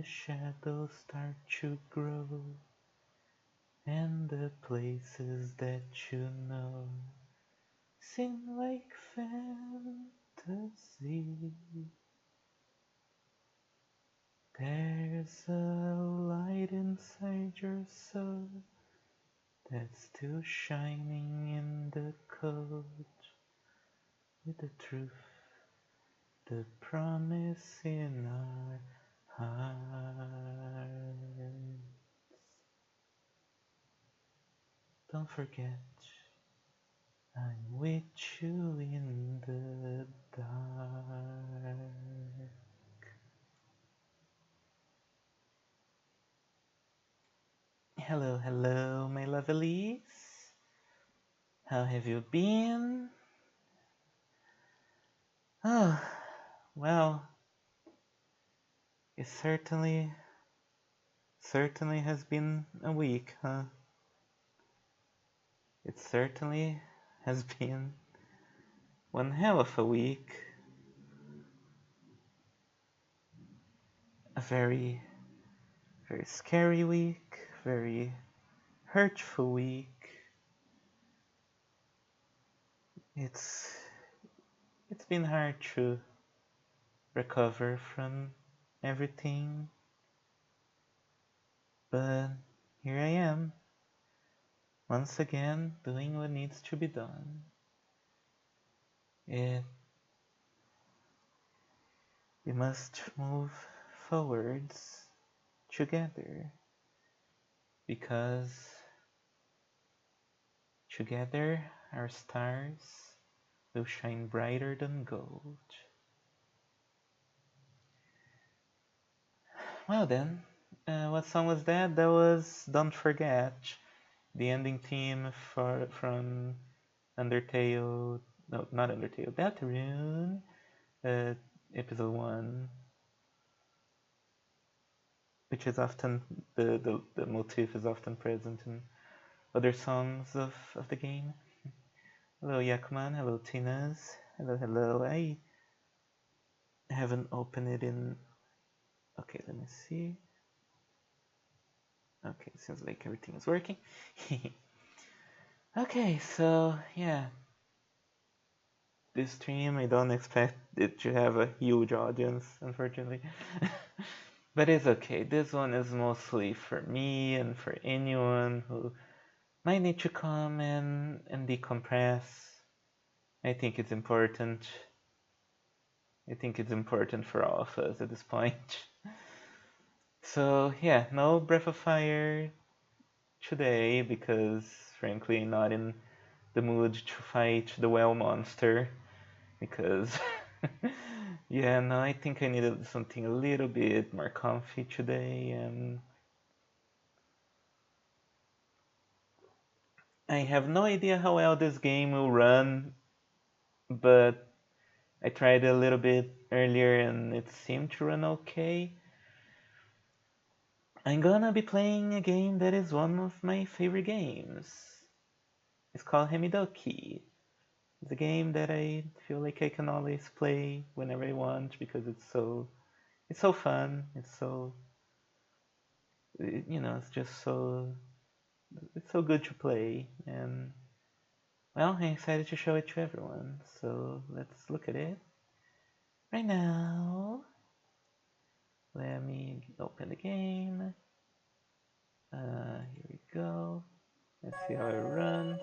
shadows start to grow, and the places that you know seem like fantasy. There's a light inside your soul that's still shining in the cold, with the truth, the promise in our hearts. Don't forget, I'm with you in the dark. Hello, hello, my lovelies. How have you been? Oh, well, it certainly has been a week, huh? It certainly has been one hell of a week. A very, very scary week, very hurtful week. It's been hard to recover from everything, but here I am, once again doing what needs to be done. We must move forwards together, because together our stars will shine brighter than gold. Well then, what song was that? That was Don't Forget, the ending theme from Undertale, no, not Undertale, Deltarune, episode 1, which is often, the motif is often present in other songs of the game. Hello Yakuman, hello Tinas, hello, hello. I haven't opened it in, okay, let me see. Okay, seems like everything is working. Okay, so yeah, this stream, I don't expect it to have a huge audience, unfortunately. But it's okay. This one is mostly for me and for anyone who might need to come and decompress. I think it's important. I think it's important for all of us at this point. So yeah, no Breath of Fire today, because frankly not in the mood to fight the well monster, because yeah, no, I think I needed something a little bit more comfy today, and I have no idea how well this game will run, but I tried a little bit earlier and it seemed to run okay. I'm gonna be playing a game that is one of my favorite games. It's called Hemidoki. It's a game that I feel like I can always play whenever I want, because it's so fun. It's so, it's just so, it's so good to play, and well, I'm excited to show it to everyone. So let's look at it right now. Let me open the game. Here we go. Let's see how it runs.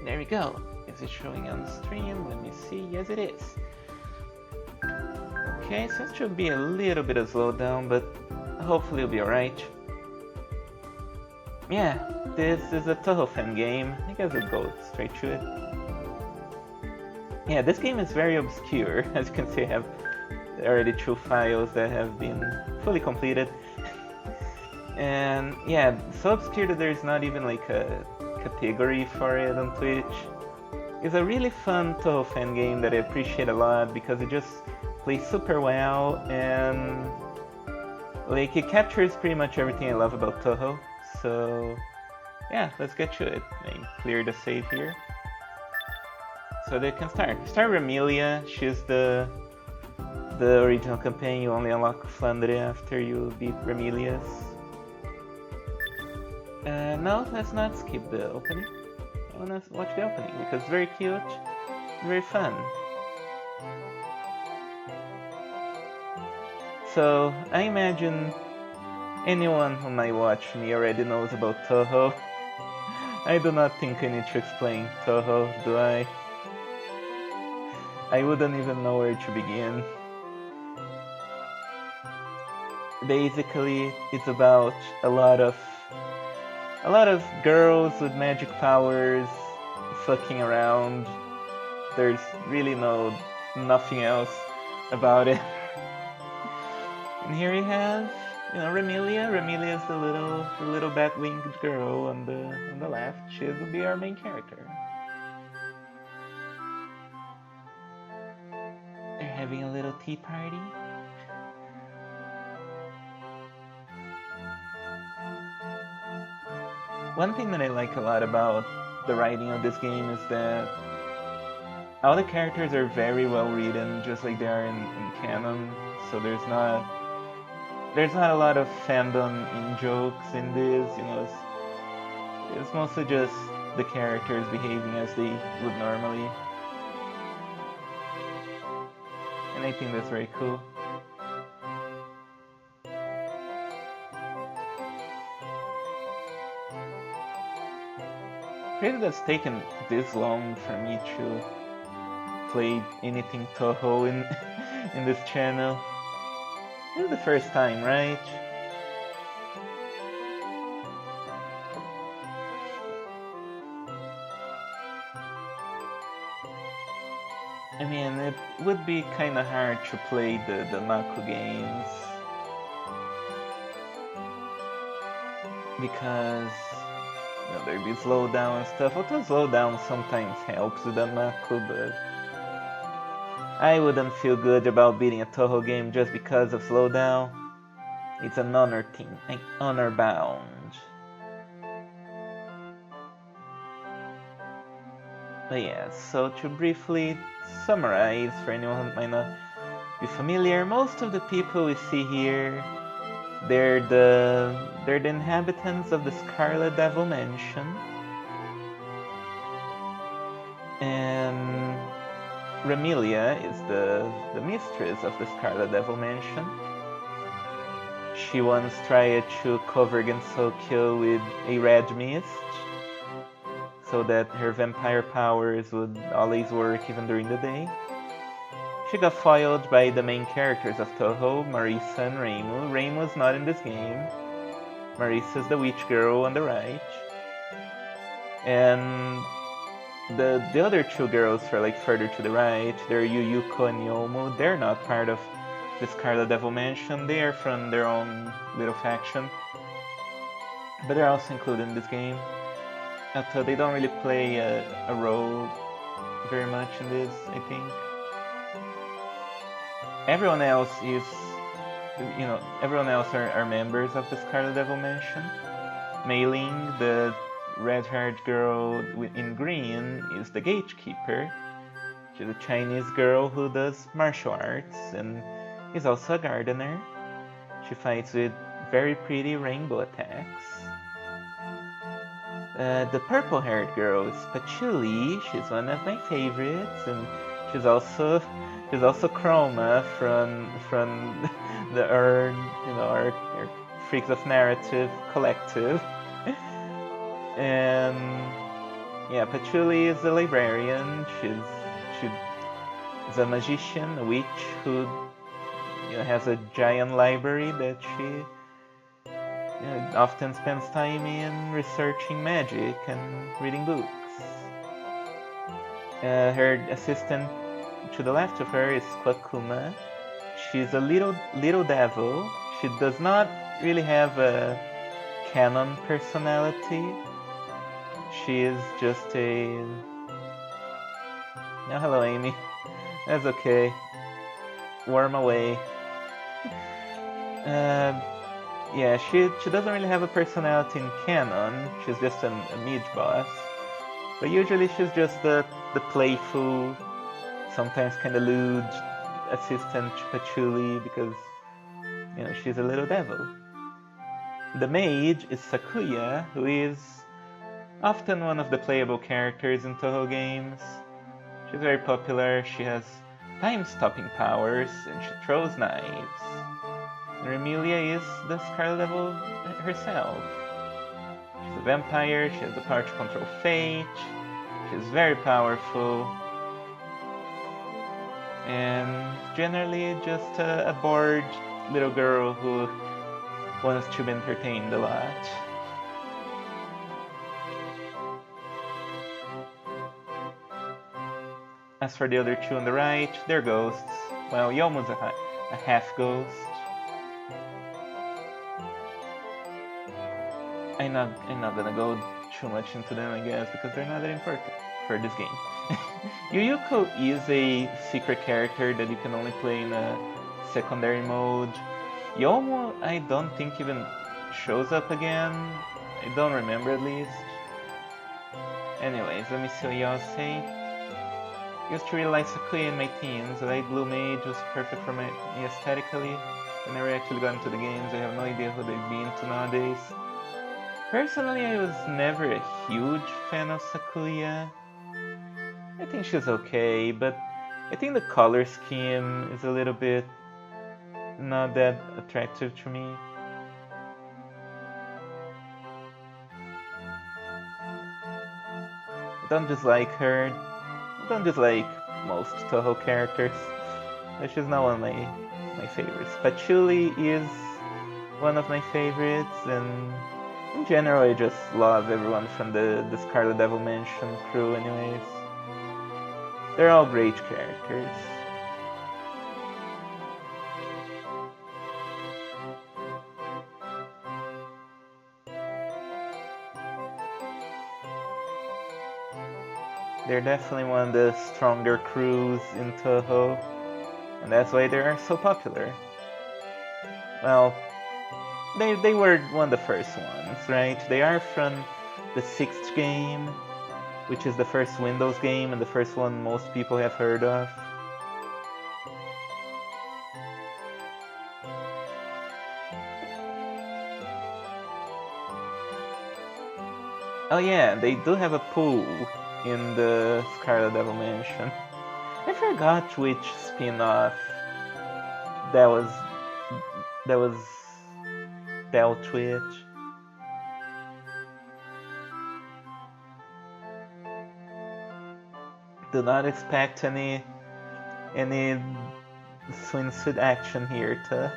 There we go. Is it showing on stream? Let me see. Yes, it is. Okay, so it should be a little bit of slowdown, but hopefully it'll be alright. Yeah, this is a Toho fan game. I guess we'll go straight to it. Yeah, this game is very obscure. As you can see, I have already 2 files that have been fully completed. And yeah, so obscure that there's not even like a category for it on Twitch. It's a really fun Toho fan game that I appreciate a lot, because it just plays super well, and like it captures pretty much everything I love about Toho. So yeah, let's get to it. I clear the save here. So they can start. Start Remilia. She's the original campaign. You only unlock Flandre after you beat Remilius. No, let's not skip the opening. I wanna watch the opening because it's very cute, very fun. So I imagine anyone who might watch me already knows about Touhou. I do not think I need to explain Touhou, do I? I wouldn't even know where to begin. Basically, it's about a lot of girls with magic powers fucking around. There's really nothing else about it. And here we have, Remilia. Remilia is the little bat-winged girl on the left. She will be our main character. They're having a little tea party. One thing that I like a lot about the writing of this game is that all the characters are very well written, just like they are in canon. So there's not a lot of fandom in jokes in this. It's mostly just the characters behaving as they would normally, and I think that's very cool. Crazy that's taken this long for me to play anything Touhou in in this channel. This is the first time, right? I mean, it would be kinda hard to play the Mako games because there'd be slowdown and stuff. Although slowdown sometimes helps with the Mako, but I wouldn't feel good about beating a Touhou game just because of slowdown. It's an honor thing, like honor bound. But yeah, so to briefly summarize for anyone who might not be familiar, most of the people we see here, they're the inhabitants of the Scarlet Devil Mansion. And Remilia is the mistress of the Scarlet Devil Mansion. She once tried to cover Gensokyo with a red mist, so that her vampire powers would always work even during the day. She got foiled by the main characters of Touhou, Marisa and Reimu. Reimu is not in this game. Marisa is the witch girl on the right. And the other two girls are like further to the right. They're Yuyuko and Yomu. They're not part of the Scarlet Devil Mansion. They are from their own little faction. But they're also included in this game. Although they don't really play a role very much in this, I think. Everyone else is, everyone else are members of the Scarlet Devil Mansion. Mei Ling, the red-haired girl in green, is the gatekeeper. She's a Chinese girl who does martial arts and is also a gardener. She fights with very pretty rainbow attacks. The purple-haired girl is Patchouli. She's one of my favorites, and she's also Chroma from our Freaks of Narrative collective. And yeah, Patchouli is a librarian. She's a magician, a witch who has a giant library that she often spends time in researching magic and reading books. Her assistant to the left of her is Kwakuma. She's a little devil. She does not really have a canon personality. She is just a... Oh, hello, Amy. That's okay. Worm away. Yeah, she doesn't really have a personality in canon. She's just a mid boss. But usually she's just the playful, sometimes kind of lewd assistant patchouli because, she's a little devil. The mage is Sakuya, who is often one of the playable characters in Toho games. She's very popular, she has time-stopping powers, and she throws knives. And Remilia is the Scarlet Devil herself. She's a vampire, she has the power to control fate, she's very powerful, and generally just a bored little girl who wants to be entertained a lot. As for the other two on the right, they're ghosts. Well, Yomu's a half ghost. I'm not gonna go too much into them, I guess, because they're not that important for this game. Yuyuko is a secret character that you can only play in a secondary mode. Yomu, I don't think even shows up again. I don't remember at least. Anyways, let me see what y'all say. Used to really like Sakuya in my teens. The light blue mage was perfect for me aesthetically. I never actually got into the games. I have no idea who they'd be into nowadays. Personally, I was never a huge fan of Sakuya. I think she's okay, but I think the color scheme is a little bit not that attractive to me. I don't dislike her. I don't dislike most Toho characters. But she's not one of my favorites. Patchouli is one of my favorites, and in general, I just love everyone from the Scarlet Devil Mansion crew, anyways. They're all great characters. They're definitely one of the stronger crews in Toho, and that's why they are so popular. Well, they were one of the first ones, right? They are from the 6th game, which is the first Windows game and the first one most people have heard of. Oh yeah, they do have a pool in the Scarlet Devil Mansion. I forgot which spin-off that was that was dealt with. Do not expect any swimsuit action here, to.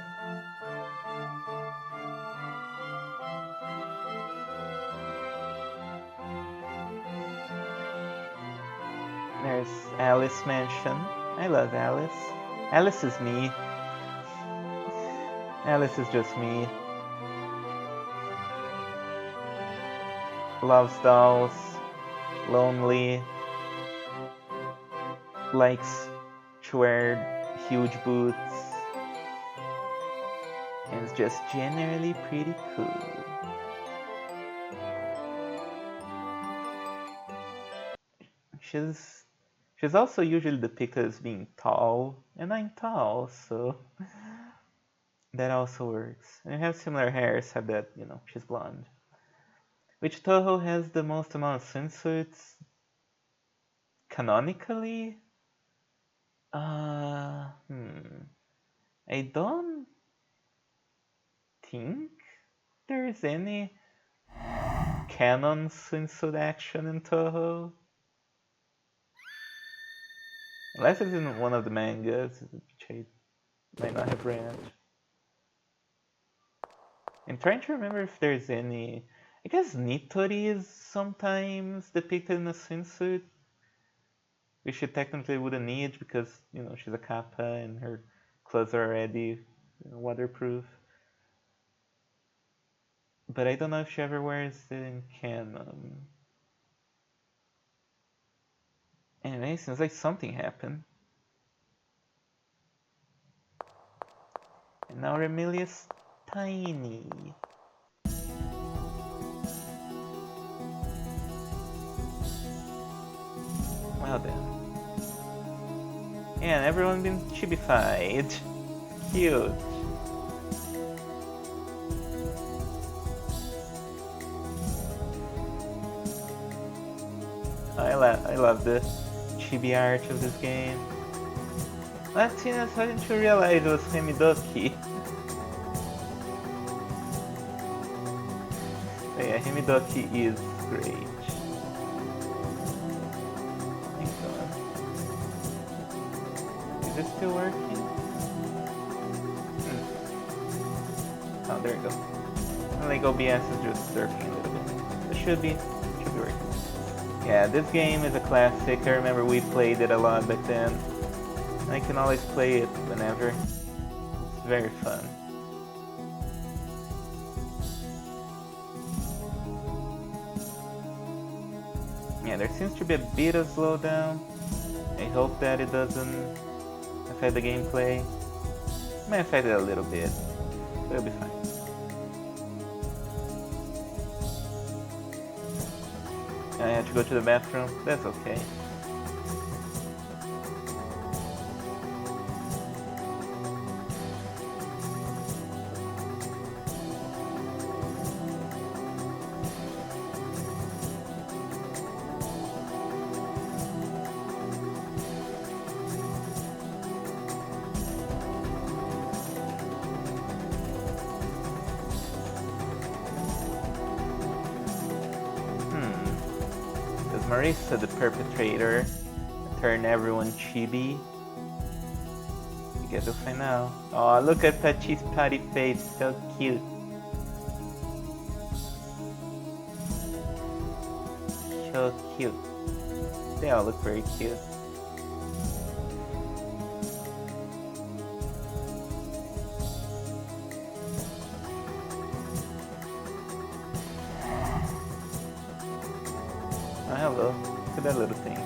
There's Alice Mansion. I love Alice. Alice is me. Alice is just me. Loves dolls. Lonely. Likes to wear huge boots. And is just generally pretty cool. She's also usually depicted as being tall, and I'm tall, so that also works. And we have similar hair, except that, she's blonde. Which Toho has the most amount of swimsuits? Canonically? I don't think there's any canon swimsuit action in Toho. Unless it's in one of the mangas, which I might not have read. I'm trying to remember if there's any. I guess Nitori is sometimes depicted in a swimsuit, which she technically wouldn't need because, she's a kappa and her clothes are already waterproof. But I don't know if she ever wears it in canon. Anyway, seems like something happened. And now Remilia's tiny. Well then. And everyone been chibified. Cute. I love the chibi art of this game. Latinas, how didn't you realize it was Hemidoki? But yeah, Hemidoki is great. Thanks on. Is it still working? Oh, there we go. Like OBS is just surfing a little bit. It should be working. Yeah, this game is a classic. I remember we played it a lot back then. I can always play it whenever. It's very fun. Yeah, there seems to be a bit of slowdown. I hope that it doesn't affect the gameplay. It might affect it a little bit, but it'll be fine. I had to go to the bathroom. That's okay. Marissa, the perpetrator, turn everyone chibi. I guess we'll find out. Oh, look at Tachi's putty face, so cute. So cute. They all look very cute. Oh, hello. Look at that little thing.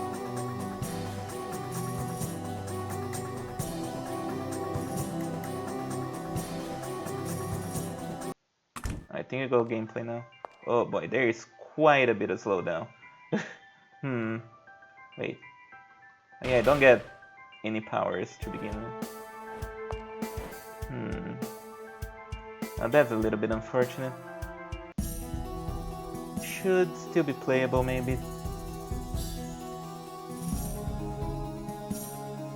I think I go gameplay now. Oh boy, there is quite a bit of slowdown. Wait. Oh, yeah, I don't get any powers to begin with. Now that's a little bit unfortunate. Should still be playable, maybe.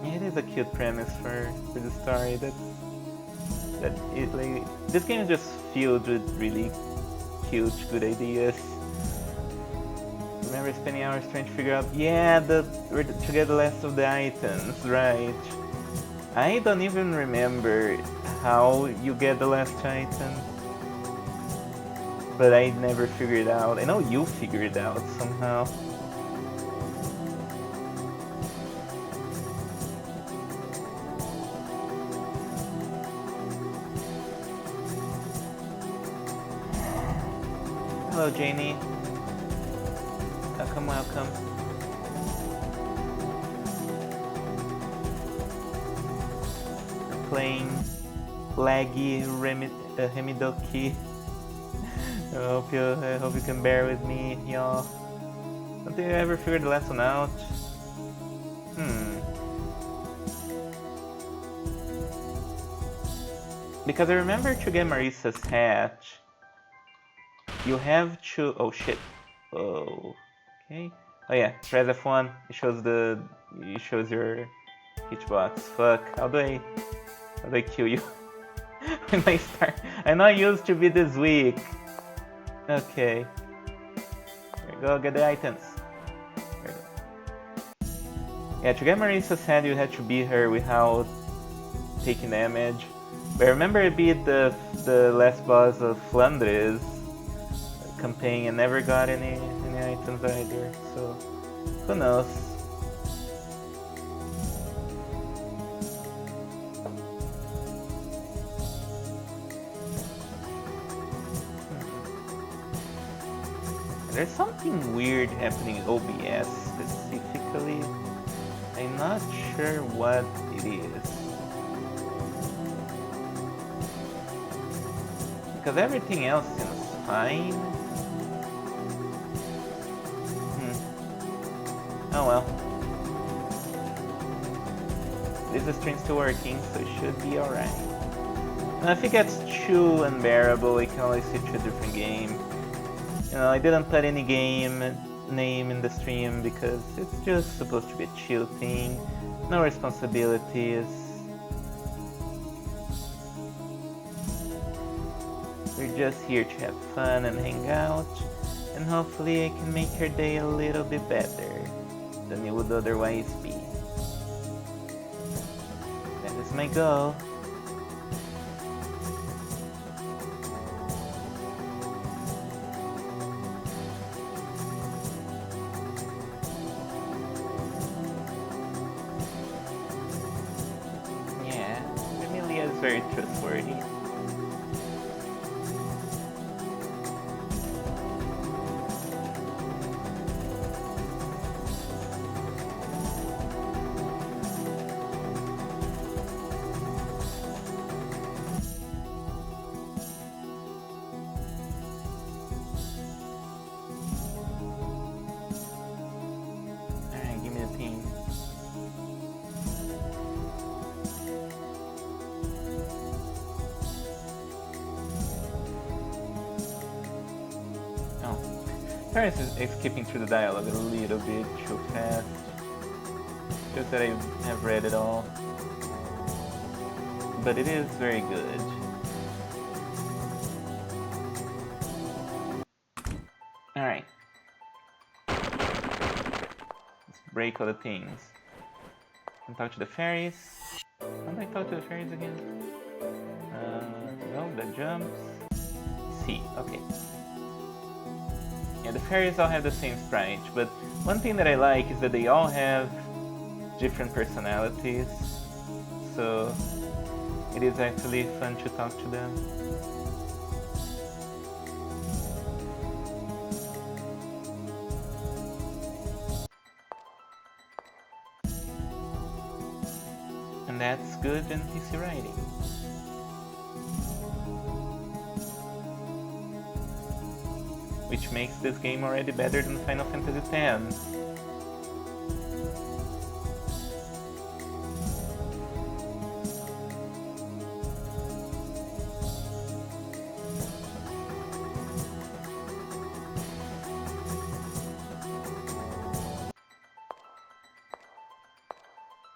Yeah, it is a cute premise for the story. This game is just filled with really cute, good ideas. Remember spending hours trying to figure out, yeah, to get the last of the items, right? I don't even remember how you get the last item, but I never figured it out. I know you figured it out somehow. Hello, Janie. Welcome, welcome. We're playing laggy Hemidoki. I hope you can bear with me, y'all. Don't think I ever figured the last one out. Because I remember to get Marissa's hat, you have to. Oh shit. Oh. Okay. Oh yeah. Press F1. It shows your hitbox. Fuck. How do I kill you when I start? I'm not used to be this weak. Okay. There you go. Get the items. There you go. Yeah. To get Marissa's hat, you had to beat her without taking damage. But I remember I beat the last boss of Flandres campaign and never got any items either, so who knows. There's something weird happening in OBS specifically. I'm not sure what it is. Because everything else seems fine. Oh well. This stream's still working, so it should be alright. And if it gets too unbearable, we can always switch to a different game. You know, I didn't put any game name in the stream because it's just supposed to be a chill thing. No responsibilities. We're just here to have fun and hang out, and hopefully I can make your day a little bit better than it would otherwise be. That is my goal. Yeah, Amelia is very trustworthy. Sorry, it's skipping through the dialogue a little bit too fast. Just that I have read it all. But it is very good. Alright. Let's break all the things. Can talk to the fairies. How do I talk to the fairies again? No, that jumps. C, okay. Yeah, the fairies all have the same sprite, but one thing that I like is that they all have different personalities, so it is actually fun to talk to them. And that's good NPC writing. Which makes this game already better than Final Fantasy X.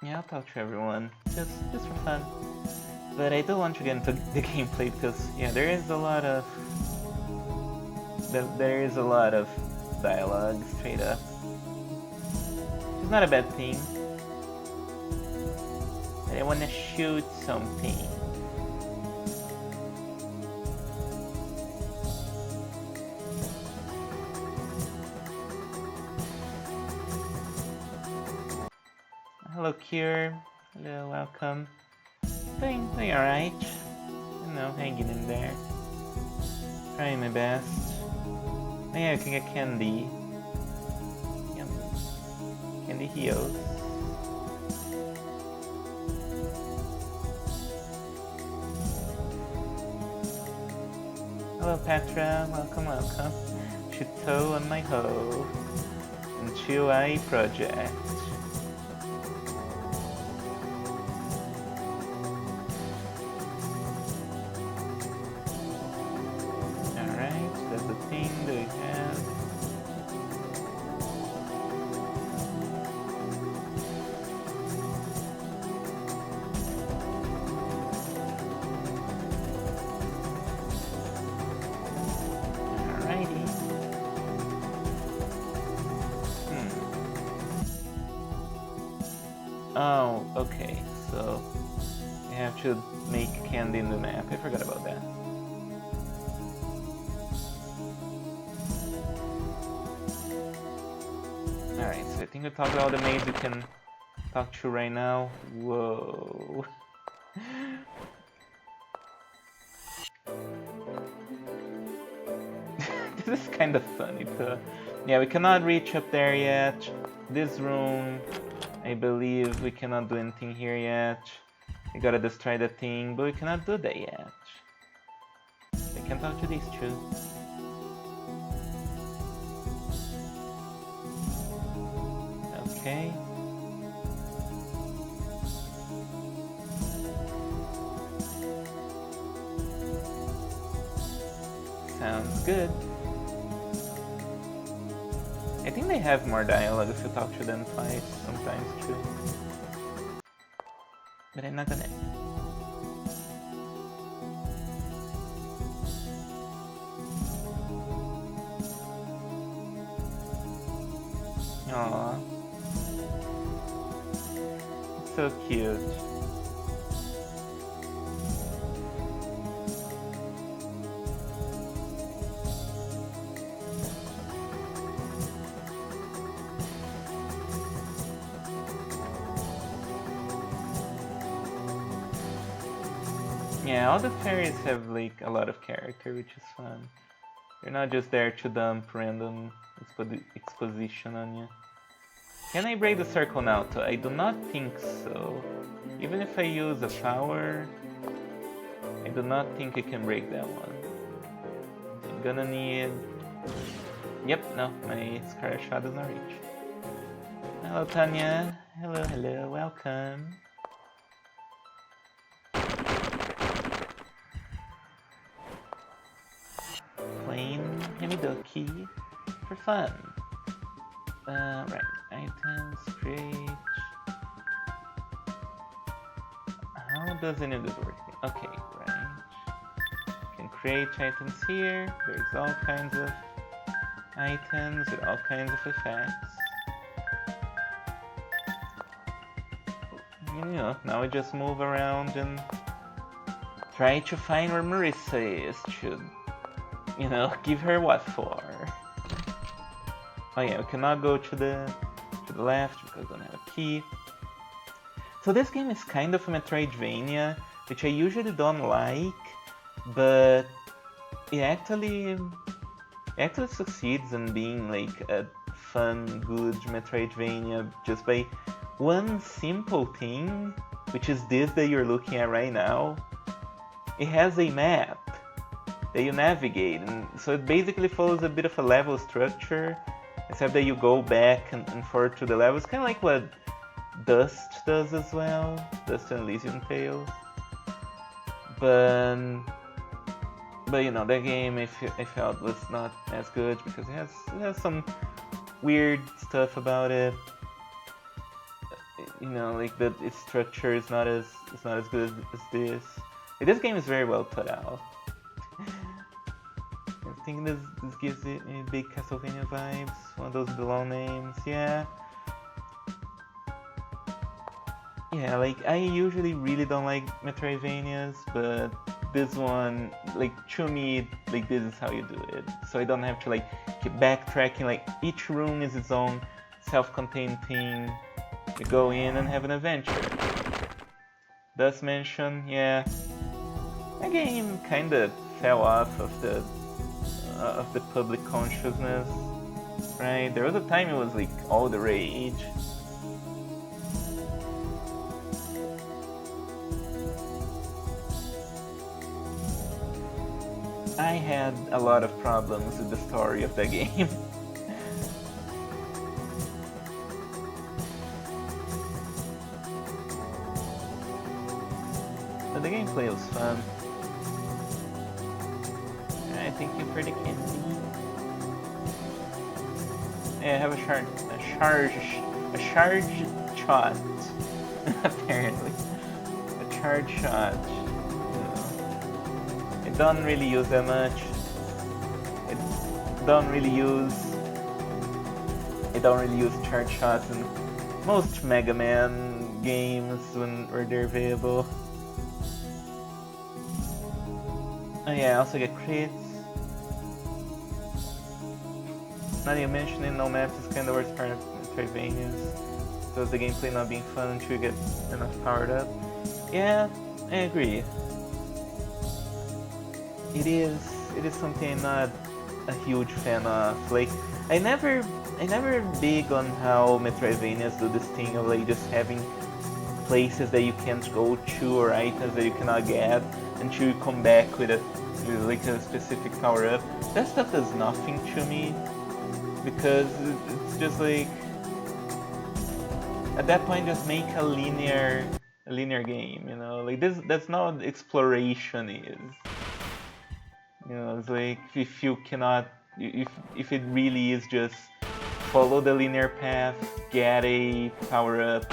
Yeah, I'll talk to everyone, just for fun. But I do want to get into the gameplay because, yeah, there is a lot of dialogue straight up. It's not a bad thing. But I wanna shoot something. Hello, Cure. Hello, welcome. Doing alright. You know, hanging in there. Trying my best. Oh yeah, I can get candy. Yum. Candy heals. Hello, Petra. Welcome, welcome. Chuto on my hoe. And Chihuai project. Oh, okay, so you have to make candy in the map. I forgot about that. Alright, so I think we talked to all the maids we can talk to right now. Whoa. This is kind of funny too. Yeah, we cannot reach up there yet. This room, I believe we cannot do anything here yet. We gotta destroy the thing, but we cannot do that yet. We can talk to these two. Okay. good. I think they have more dialogue if you talk to them twice, sometimes too. But I'm not gonna. Aww. It's so cute. Yeah, all the fairies have like a lot of character, which is fun. They're not just there to dump random exposition on you. Can I break the circle now? I do not think so. Even if I use a power, I do not think I can break that one. I'm gonna need... Yep, no, my Scarlet Shot does not reach. Hello, Tanya. Hello, hello, welcome. Plain Hemidoki for fun. Right, items, create. How does any of this work? Okay, right. You can create items here. There's all kinds of items with all kinds of effects. You know, now we just move around and try to find where Marissa is. Should, you know, give her what for. Oh yeah, we cannot go to the left because we don't have a key. So this game is kind of a Metroidvania, which I usually don't like, but it actually succeeds in being like a fun, good Metroidvania just by one simple thing, which is this that you're looking at right now. It has a map that you navigate, and so it basically follows a bit of a level structure, except that you go back and forth to the levels, kind of like what Dust does as well, Dust and Elysium Tale. But you know, that game I felt was not as good because it has some weird stuff about it. You know, like that its structure is not as good as this. Like, this game is very well thought out. I think this gives it big Castlevania vibes. One of those below names, yeah. Yeah, like I usually really don't like Metroidvanias, but this one, like to me, like this is how you do it. So I don't have to like keep backtracking. Like each room is its own self-contained thing. You go in and have an adventure. Dust Mansion, yeah. That game kinda fell off of the public consciousness, right? There was a time it was like all the rage. I had a lot of problems with the story of that game. But the gameplay was fun. I thank you for the candy. Yeah, I have a charge shot. Apparently, a charge shot. I don't really use that much. I don't really use charge shots in most Mega Man games where they're available. Oh yeah, I also get crits. Now that you mention it, no maps is kind of the worst part of Metroidvanias. So the gameplay not being fun until you get enough powered up. Yeah, I agree. It is something I'm not a huge fan of. Like I never big on how Metroidvanias do this thing of like just having places that you can't go to or items that you cannot get until you come back with a specific power up. That stuff does nothing to me because it's just like at that point just make a linear game, you know? Like that's not what exploration is. You know, it's like if you cannot, if it really is just follow the linear path, get a power up,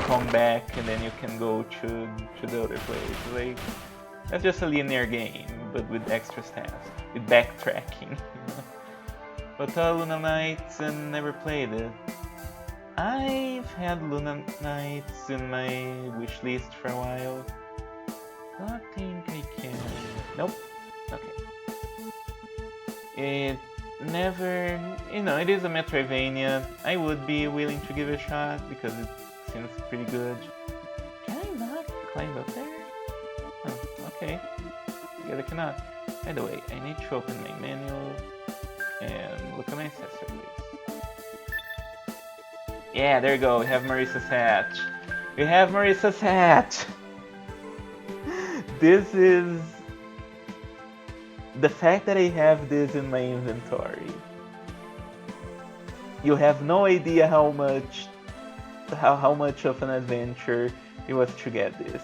come back, and then you can go to the other place. Like that's just a linear game, but with extra steps, with backtracking. You know? But Luna Nights and never played it. I've had Luna Nights in my wish list for a while. I think I can. Nope. Okay. It never, you know, it is a Metroidvania. I would be willing to give it a shot because it seems pretty good. Can I not climb up there? Oh, okay. I guess I cannot. By the way, I need to open my menu and look at my accessories. Yeah, there you go. We have Marissa's hat. We have Marissa's hat. This is the fact that I have this in my inventory. You have no idea how much of an adventure it was to get this.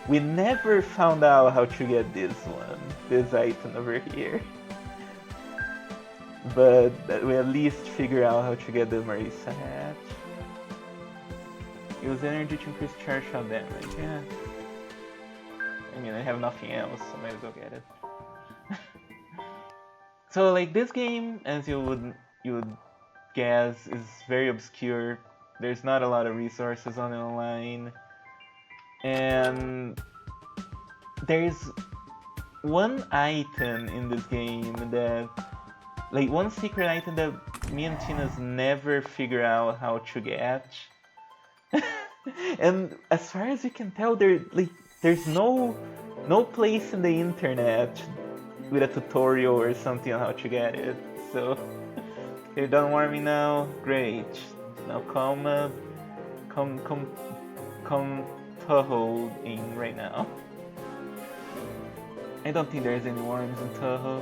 We never found out how to get this one, this item over here. But we at least figure out how to get the Marissa hat. Use energy to increase charge shot damage, yeah. I mean, I have nothing else, so might as well get it. So, like, this game, as you would guess, is very obscure. There's not a lot of resources on it online. And there's one item in this game that, like, one secret item that me and Tina's never figure out how to get. And as far as you can tell, there's no place in the internet with a tutorial or something on how to get it. So, you don't want me now? Great. Now come Toho in right now. I don't think there's any worms in Toho.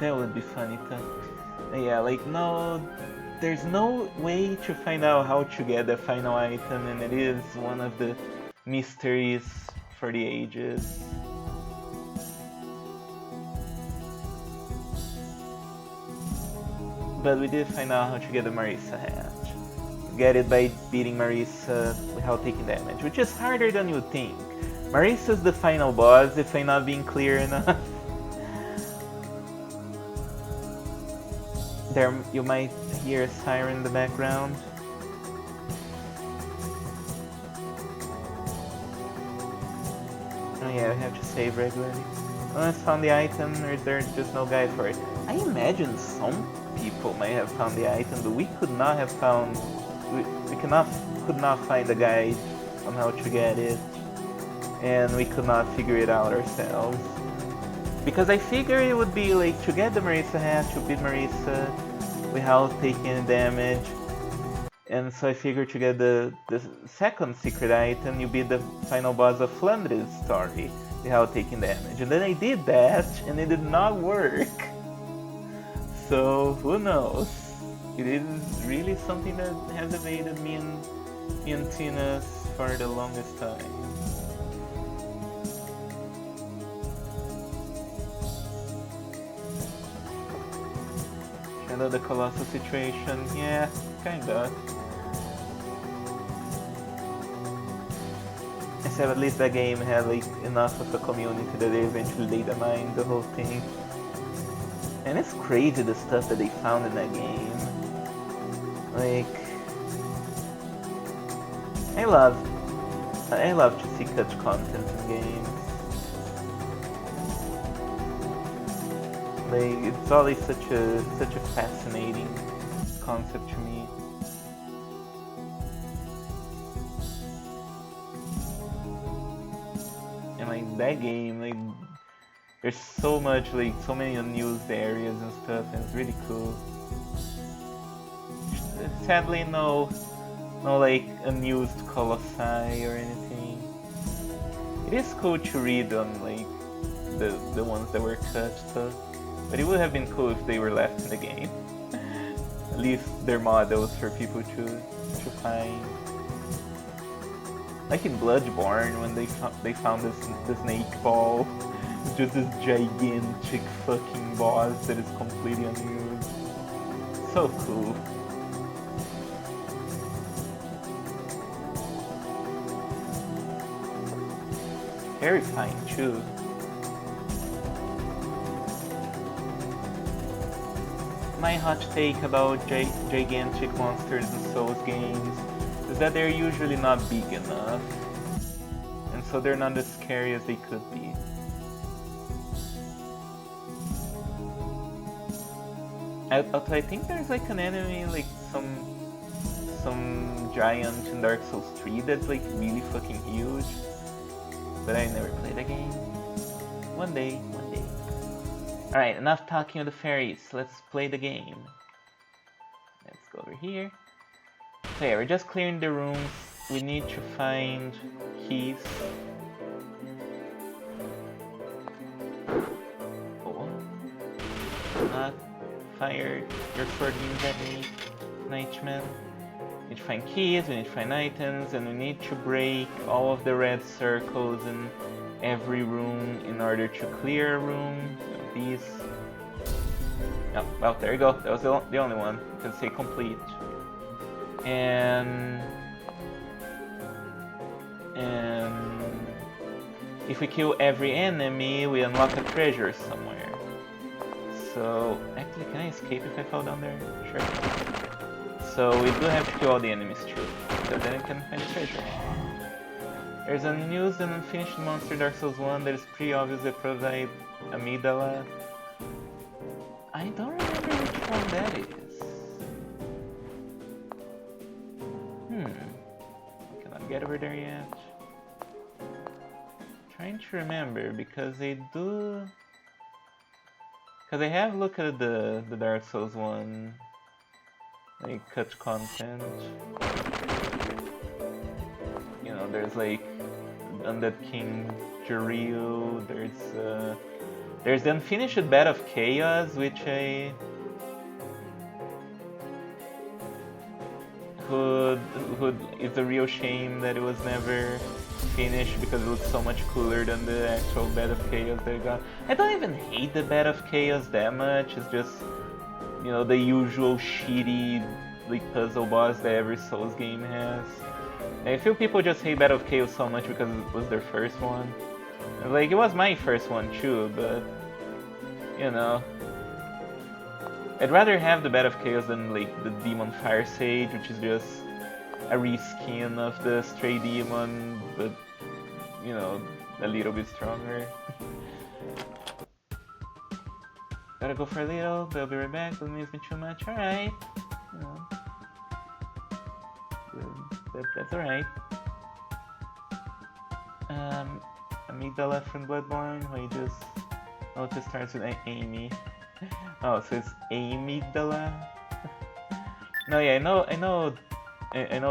That would be funny though. Yeah, like no, there's no way to find out how to get the final item, and it is one of the mysteries for the ages. But we did find out how to get the Marissa hat. You get it by beating Marissa without taking damage, which is harder than you think. Marissa's the final boss, if I'm not being clear enough. There, you might hear a siren in the background. Oh yeah, I have to save regularly. Unless found the item, or is there just no guide for it? I imagine some people might have found the item, but we could not have found. We could not find a guide on how to get it, and we could not figure it out ourselves. Because I figured it would be like to get the Marissa hat, to beat Marissa without taking any damage. And so I figured to get the second secret item, you beat the final boss of Flandre's story without taking damage. And then I did that, and it did not work. So who knows? It is really something that has evaded me and Tina for the longest time. Shadow the Colossus situation, yeah, kinda. Except at least that game had like enough of a community that they eventually data mined the whole thing. And it's crazy the stuff that they found in that game. Like, I love to see such content in games. Like, it's always such a fascinating concept to me. And like that game, like there's so much, like so many unused areas and stuff, and it's really cool. Sadly, no like unused colossi or anything. It is cool to read on like the ones that were cut stuff, but it would have been cool if they were left in the game. At least they're models for people to find. Like in Bloodborne, when they found the snake ball. It's just this gigantic fucking boss that is completely unused. So cool. Terrifying too. My hot take about gigantic monsters in Souls games is that they're usually not big enough, and so they're not as scary as they could be. Although I think there's like an enemy, like some giant in Dark Souls 3 that's like really fucking huge, but I never played the game. One day, one day. Alright, enough talking with the fairies, let's play the game. Let's go over here. So yeah, we're just clearing the rooms. We need to find keys. Oh. Not fire your sword beams at me, Nightman. We need to find keys, we need to find items, and we need to break all of the red circles in every room in order to clear a room. So these. Oh, well, there you go. That was the only one. You can say complete. And if we kill every enemy, we unlock a treasure somewhere. So, actually, can I escape if I fall down there? Sure. So we do have to kill all the enemies too, so then we can find the treasure. There's an unused and unfinished monster Dark Souls 1 that is pretty obvious that prototype Amygdala. I don't remember which one that is. Cannot get over there yet. Trying to remember because they do. Because I have looked at the Dark Souls 1 like cut content. You know, there's like Undead King Jiryu, there's the unfinished Bed of Chaos, which it's a real shame that it was never finished because it looks so much cooler than the actual Bed of Chaos they got. I don't even hate the Bed of Chaos that much, it's just, you know, the usual shitty like puzzle boss that every Souls game has. And I feel people just hate Bed of Chaos so much because it was their first one. Like, it was my first one too, but, you know, I'd rather have the Bed of Chaos than like the Demon Fire Sage, which is just a reskin of the Stray Demon, but, you know, a little bit stronger. Gotta go for a little, but I'll be right back, don't miss me too much, alright. You know, that's alright. Amygdala from Bloodborne, where you just... Oh, it just starts with Amy. Oh, so it's Amygdala? No, yeah, I know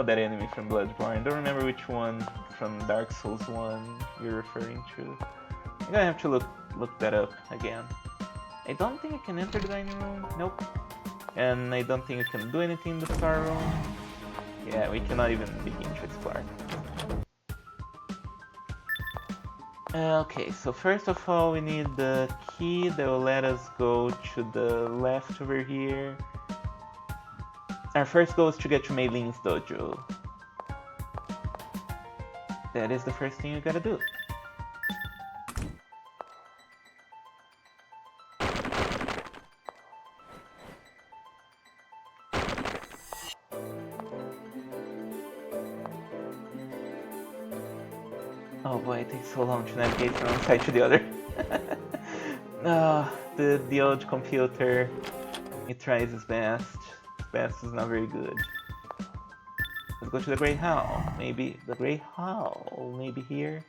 that enemy from Bloodborne. I don't remember which one from Dark Souls 1 you're referring to. I'm gonna have to look that up again. I don't think I can enter the dining room. Nope. And I don't think I can do anything in the star room. Yeah, we cannot even begin to explore. Okay, so first of all we need the key that will let us go to the left over here. Our first goal is to get to Mei Lin's dojo. That is the first thing you gotta do. Oh boy, it takes so long to navigate from one side to the other. The old computer, it tries its best. Its best is not very good. Let's go to the Great Hall. Maybe the Great Hall. Maybe here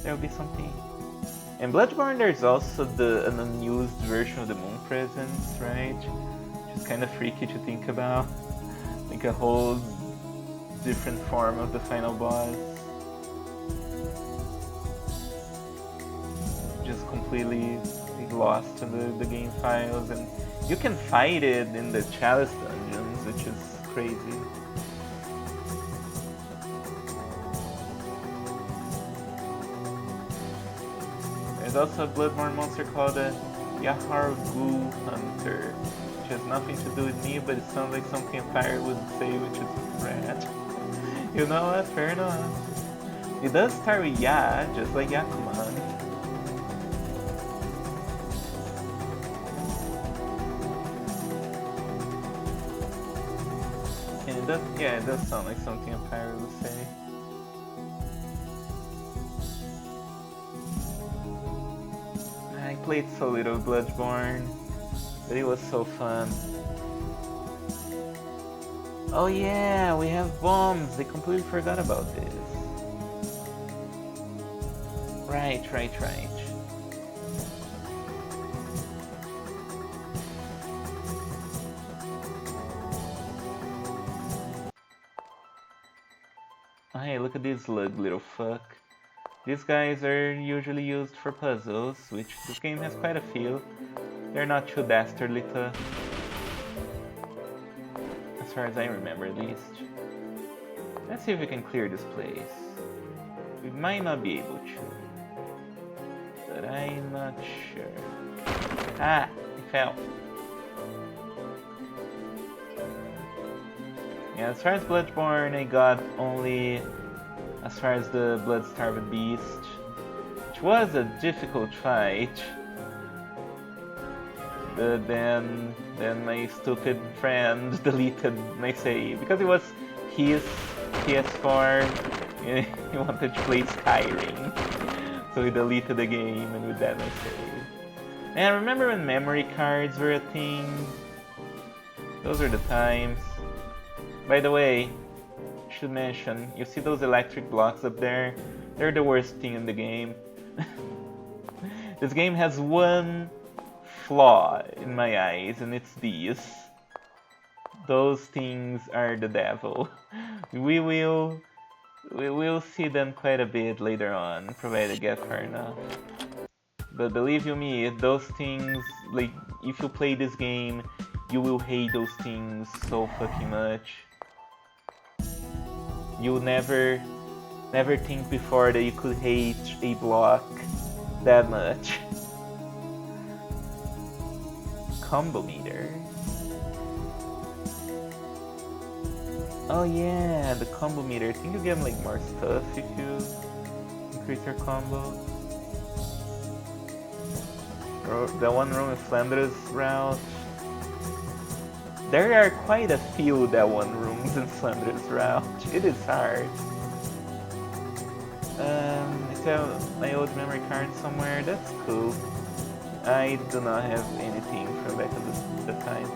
there'll be something. In Bloodborne, there's also an unused version of the Moon Presence, right? Which is kind of freaky to think about. Like a whole different form of the final boss. Just completely lost in the game files, and you can fight it in the Chalice dungeons, which is crazy. There's also a Bloodborne monster called a Yahargu Hunter, which has nothing to do with me, but it sounds like something a pirate would say, which is rat. You know what? Fair enough. It does start with Ya, just like Yakuman. And it does, yeah, it does sound like something a pirate would say. I played so little Bloodborne, but it was so fun. Oh yeah, we have bombs. I completely forgot about this. Right. Oh, hey, look at this lug, little fuck. These guys are usually used for puzzles, which this game has quite a few. They're not too dastardly tough. As far as I remember, at least. Let's see if we can clear this place. We might not be able to, but I'm not sure. Ah, it fell. Yeah, as far as Bloodborne, I got only as far as the Blood-Starved Beast, which was a difficult fight. But then my stupid friend deleted my save because it was his PS4. He wanted to play Skyrim, so he deleted the game, and with that my save. And remember when memory cards were a thing? Those are the times. By the way, I should mention, you see those electric blocks up there? They're the worst thing in the game. This game has one flaw in my eyes, and it's these. Those things are the devil. We will see them quite a bit later on, provided I get far enough. But believe you me, those things, like, if you play this game, you will hate those things so fucking much. You'll never think before that you could hate a block that much. Combo meter. Oh yeah, the combo meter. I think you get like more stuff if you increase your combo. The one room in Flanders route. There are quite a few that one rooms in Flanders route. It is hard. I still have my old memory card somewhere. That's cool. I do not have anything from back at the time.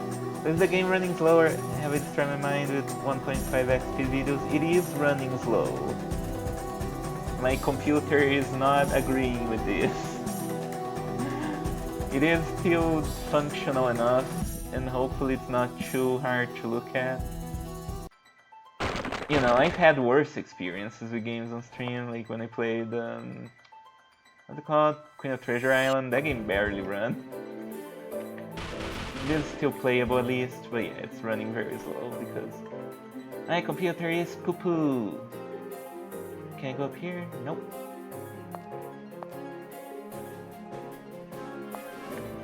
So is the game running slower? Have I destroyed my mind with 1.5x speed videos? It is running slow. My computer is not agreeing with this. It is still functional enough, and hopefully it's not too hard to look at. You know, I've had worse experiences with games on stream, like when I played, what's it called? Queen of Treasure Island. That game barely ran. It is still playable at least, but yeah, it's running very slow because my computer is poo-poo. Can I go up here? Nope.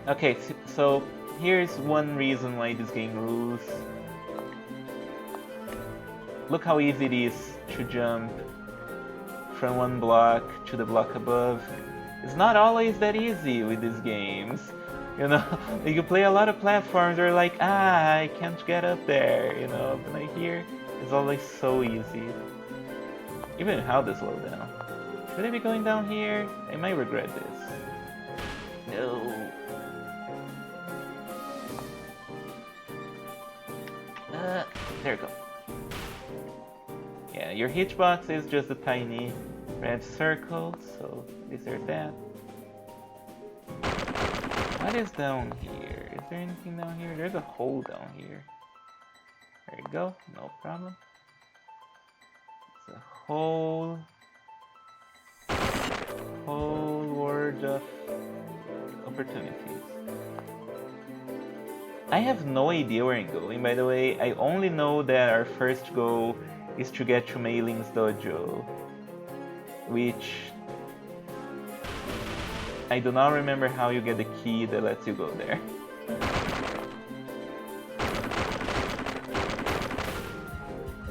Okay, so here's one reason why this game rules. Look how easy it is to jump from one block to the block above. It's not always that easy with these games. You know, you play a lot of platforms where you're like, I can't get up there, you know, but like here, it's always so easy. Even how to slow down. Should I be going down here? I might regret this. No. There we go. Yeah, your hitchbox is just a tiny red circle, so at least there's that. What is down here? Is there anything down here? There's a hole down here. There you go, no problem. It's a whole world of opportunities. I have no idea where I'm going, by the way. I only know that our first goal is to get to Mei Ling's dojo, which I do not remember how you get the key that lets you go there.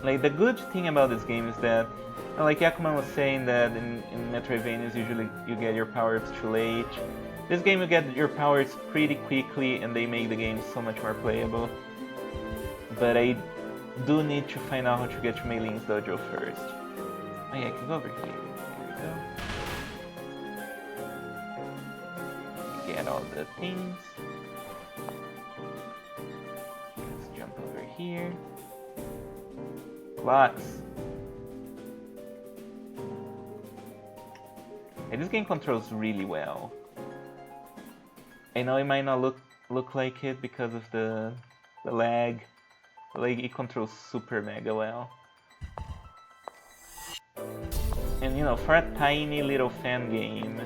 Like, the good thing about this game is that, like Yakuman was saying that in Metroidvanias usually you get your power-ups too late. This game you get your powers pretty quickly and they make the game so much more playable. But I do need to find out how to get to Mei Lin's dojo first. Oh yeah, I can go over here. There we go. Get all the things. Let's jump over here. Blocks. Yeah, this game controls really well. I know it might not look like it because of the lag, but like it controls super mega well. And you know, for a tiny little fan game,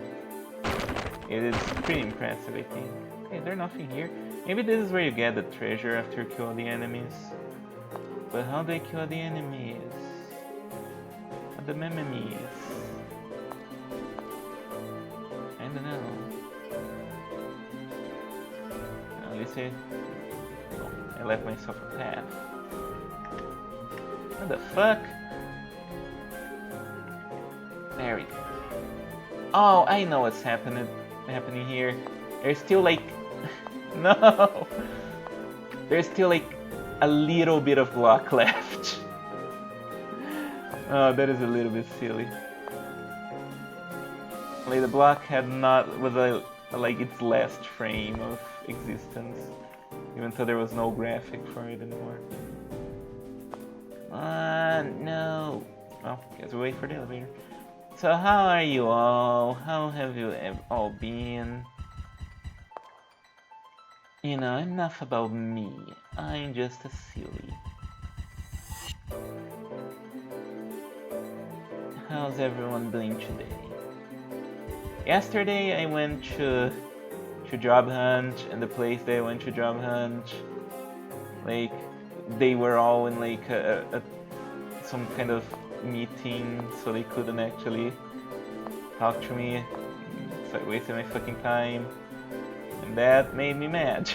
it is pretty impressive, I think. Okay, there's nothing here. Maybe this is where you get the treasure after you kill the enemies. But how do I kill the enemies? The memes. I don't know. At least I left myself a path. What the fuck? There we go. Oh, I know what's happening here. There's still like no. There's still like a little bit of block left. Oh, that is a little bit silly. Like the block was like its last frame of existence, even though there was no graphic for it anymore. Come on, no. Well, guess we wait for the elevator. So how are you all? How have you all been? You know, enough about me. I'm just a silly. How's everyone doing today? Yesterday I went to job hunt, and the place that I went to job hunt, like they were all in like some kind of meeting, so they couldn't actually talk to me. So I wasted my fucking time, and that made me mad.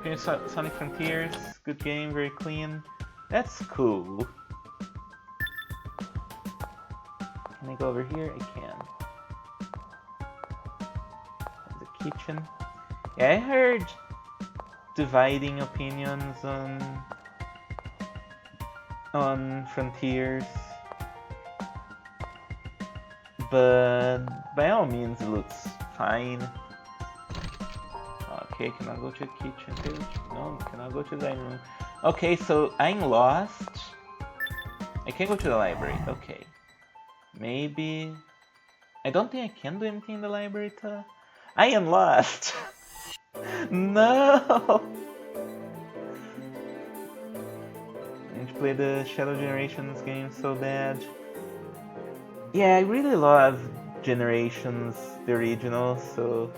Finished Sonic Frontiers, good game, very clean. That's cool. Can I go over here? I can. The kitchen. Yeah, I heard dividing opinions on Frontiers, but by all means it looks fine. Okay, can I go to the kitchen page? No, can I go to the dining room? Okay, so I'm lost. I can't go to the library. Okay. Maybe... I don't think I can do anything in the library, too. I am lost! No! I need to play the Shadow Generations game so bad. Yeah, I really love Generations, the original, so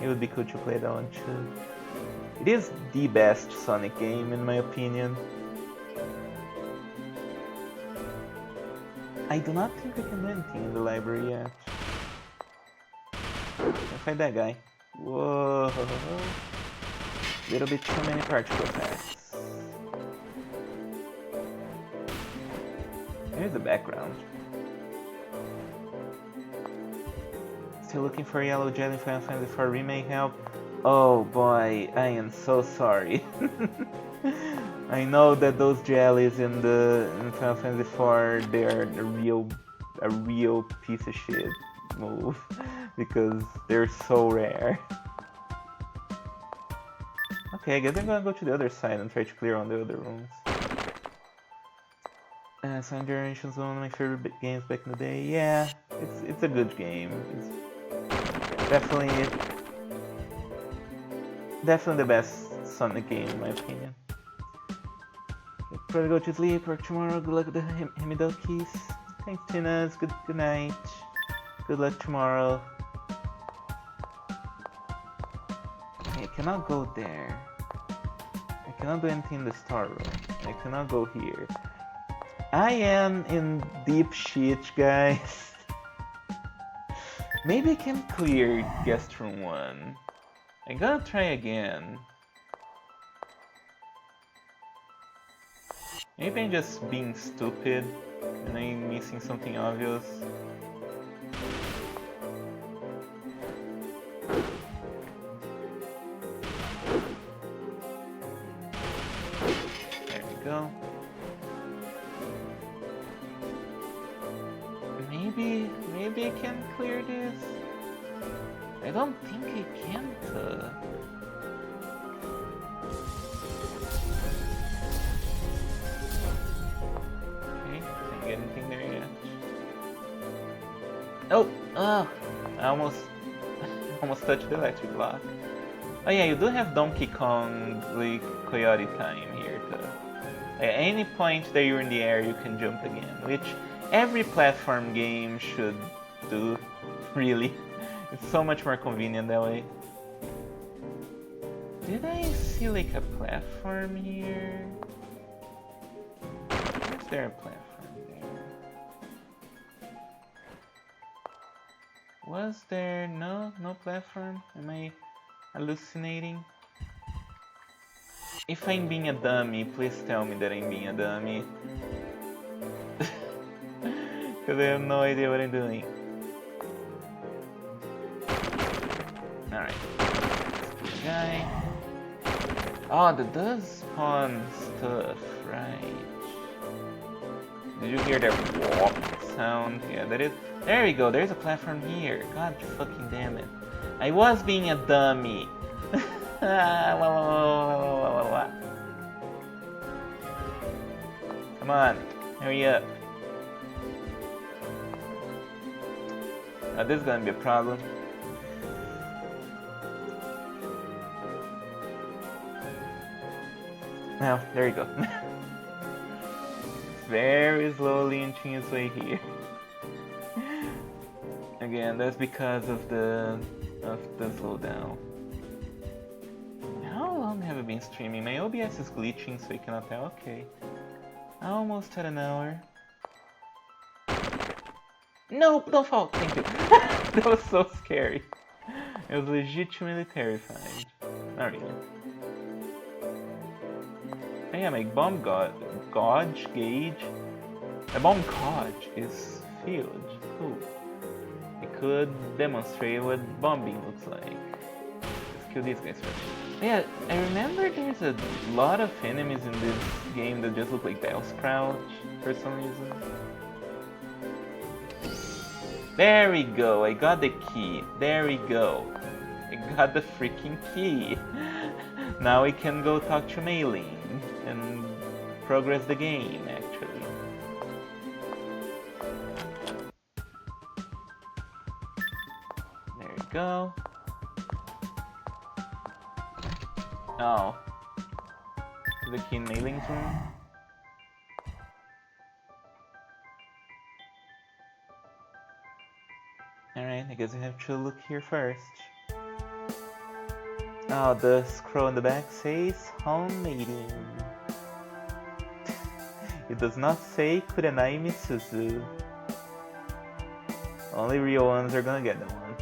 it would be cool to play that one too. It is the best Sonic game in my opinion. I do not think I can do anything in the library yet. Can't fight that guy. Whoa. Little bit too many particle attacks. Here's the background. Still looking for yellow jelly in Final Fantasy IV Remake help? Oh boy, I am so sorry. I know that those jellies in Final Fantasy IV, they're a real piece of shit move because they're so rare. Okay, I guess I'm gonna go to the other side and try to clear on the other rooms. Sonic Generations was one of my favorite games back in the day. Yeah, it's a good game. It's definitely the best Sonic game in my opinion. Try to go to sleep, work tomorrow, good luck with the Hemidokis. Thanks Tinas, good night. Good luck tomorrow. Okay, I cannot go there. I cannot do anything in the star room. I cannot go here. I am in deep shit, guys. Maybe I can clear guest room 1. I gotta try again. Maybe I'm just being stupid and I'm missing something obvious. There we go. Maybe I can clear this. I don't think I can't. Okay, can't get anything there yet. Oh, I almost touched the electric block. Oh yeah, you do have Donkey Kong like Coyote time here too. At any point that you're in the air, you can jump again, which every platform game should do, really. It's so much more convenient that way. Did I see like a platform here? Is there a platform there? Was there? No platform? Am I hallucinating? If I'm being a dummy, please tell me that I'm being a dummy. Because I have no idea what I'm doing. Alright. Guy. Oh, that does spawn stuff, right. Did you hear that walk sound? Yeah, that is. There we go, there's a platform here. God fucking damn it. I was being a dummy. Come on, hurry up. Now this is gonna be a problem. Now, there you go. Very slowly inching its way here. Again, that's because of the slowdown. How long have I been streaming? My OBS is glitching, so you cannot tell. Okay, almost at an hour. Nope, don't fall. Thank you. That was so scary. I was legitimately terrified. Not really. Oh yeah, my bomb gauge. A bomb gauge is filled. Cool. I could demonstrate what bombing looks like. Let's kill these guys first. Yeah, I remember there's a lot of enemies in this game that just look like Bellsprout for some reason. There we go, I got the key. There we go. I got the freaking key. Now we can go talk to Mei-Ling and progress the game, actually. There we go. Oh. Is the key in Mei-Ling's room? Alright, I guess I have to look here first. Oh, the scroll in the back says home meeting. It does not say Kurenai Misuzu. Only real ones are gonna get that one.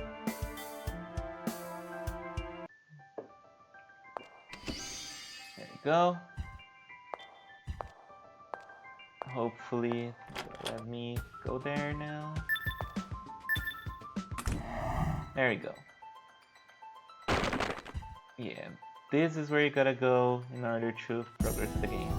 There we go. Hopefully, let me go there now. There we go. Yeah, this is where you gotta go in order to progress the game.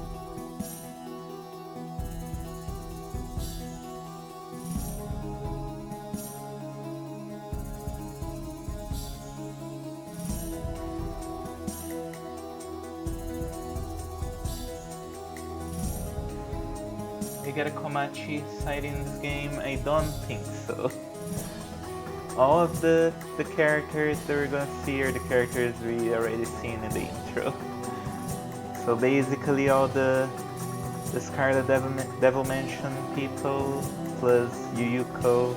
You get a Komachi side in this game? I don't think so. All of the characters that we're gonna see are the characters we already seen in the intro. So basically all the Scarlet Devil Mansion people, plus Yuyuko,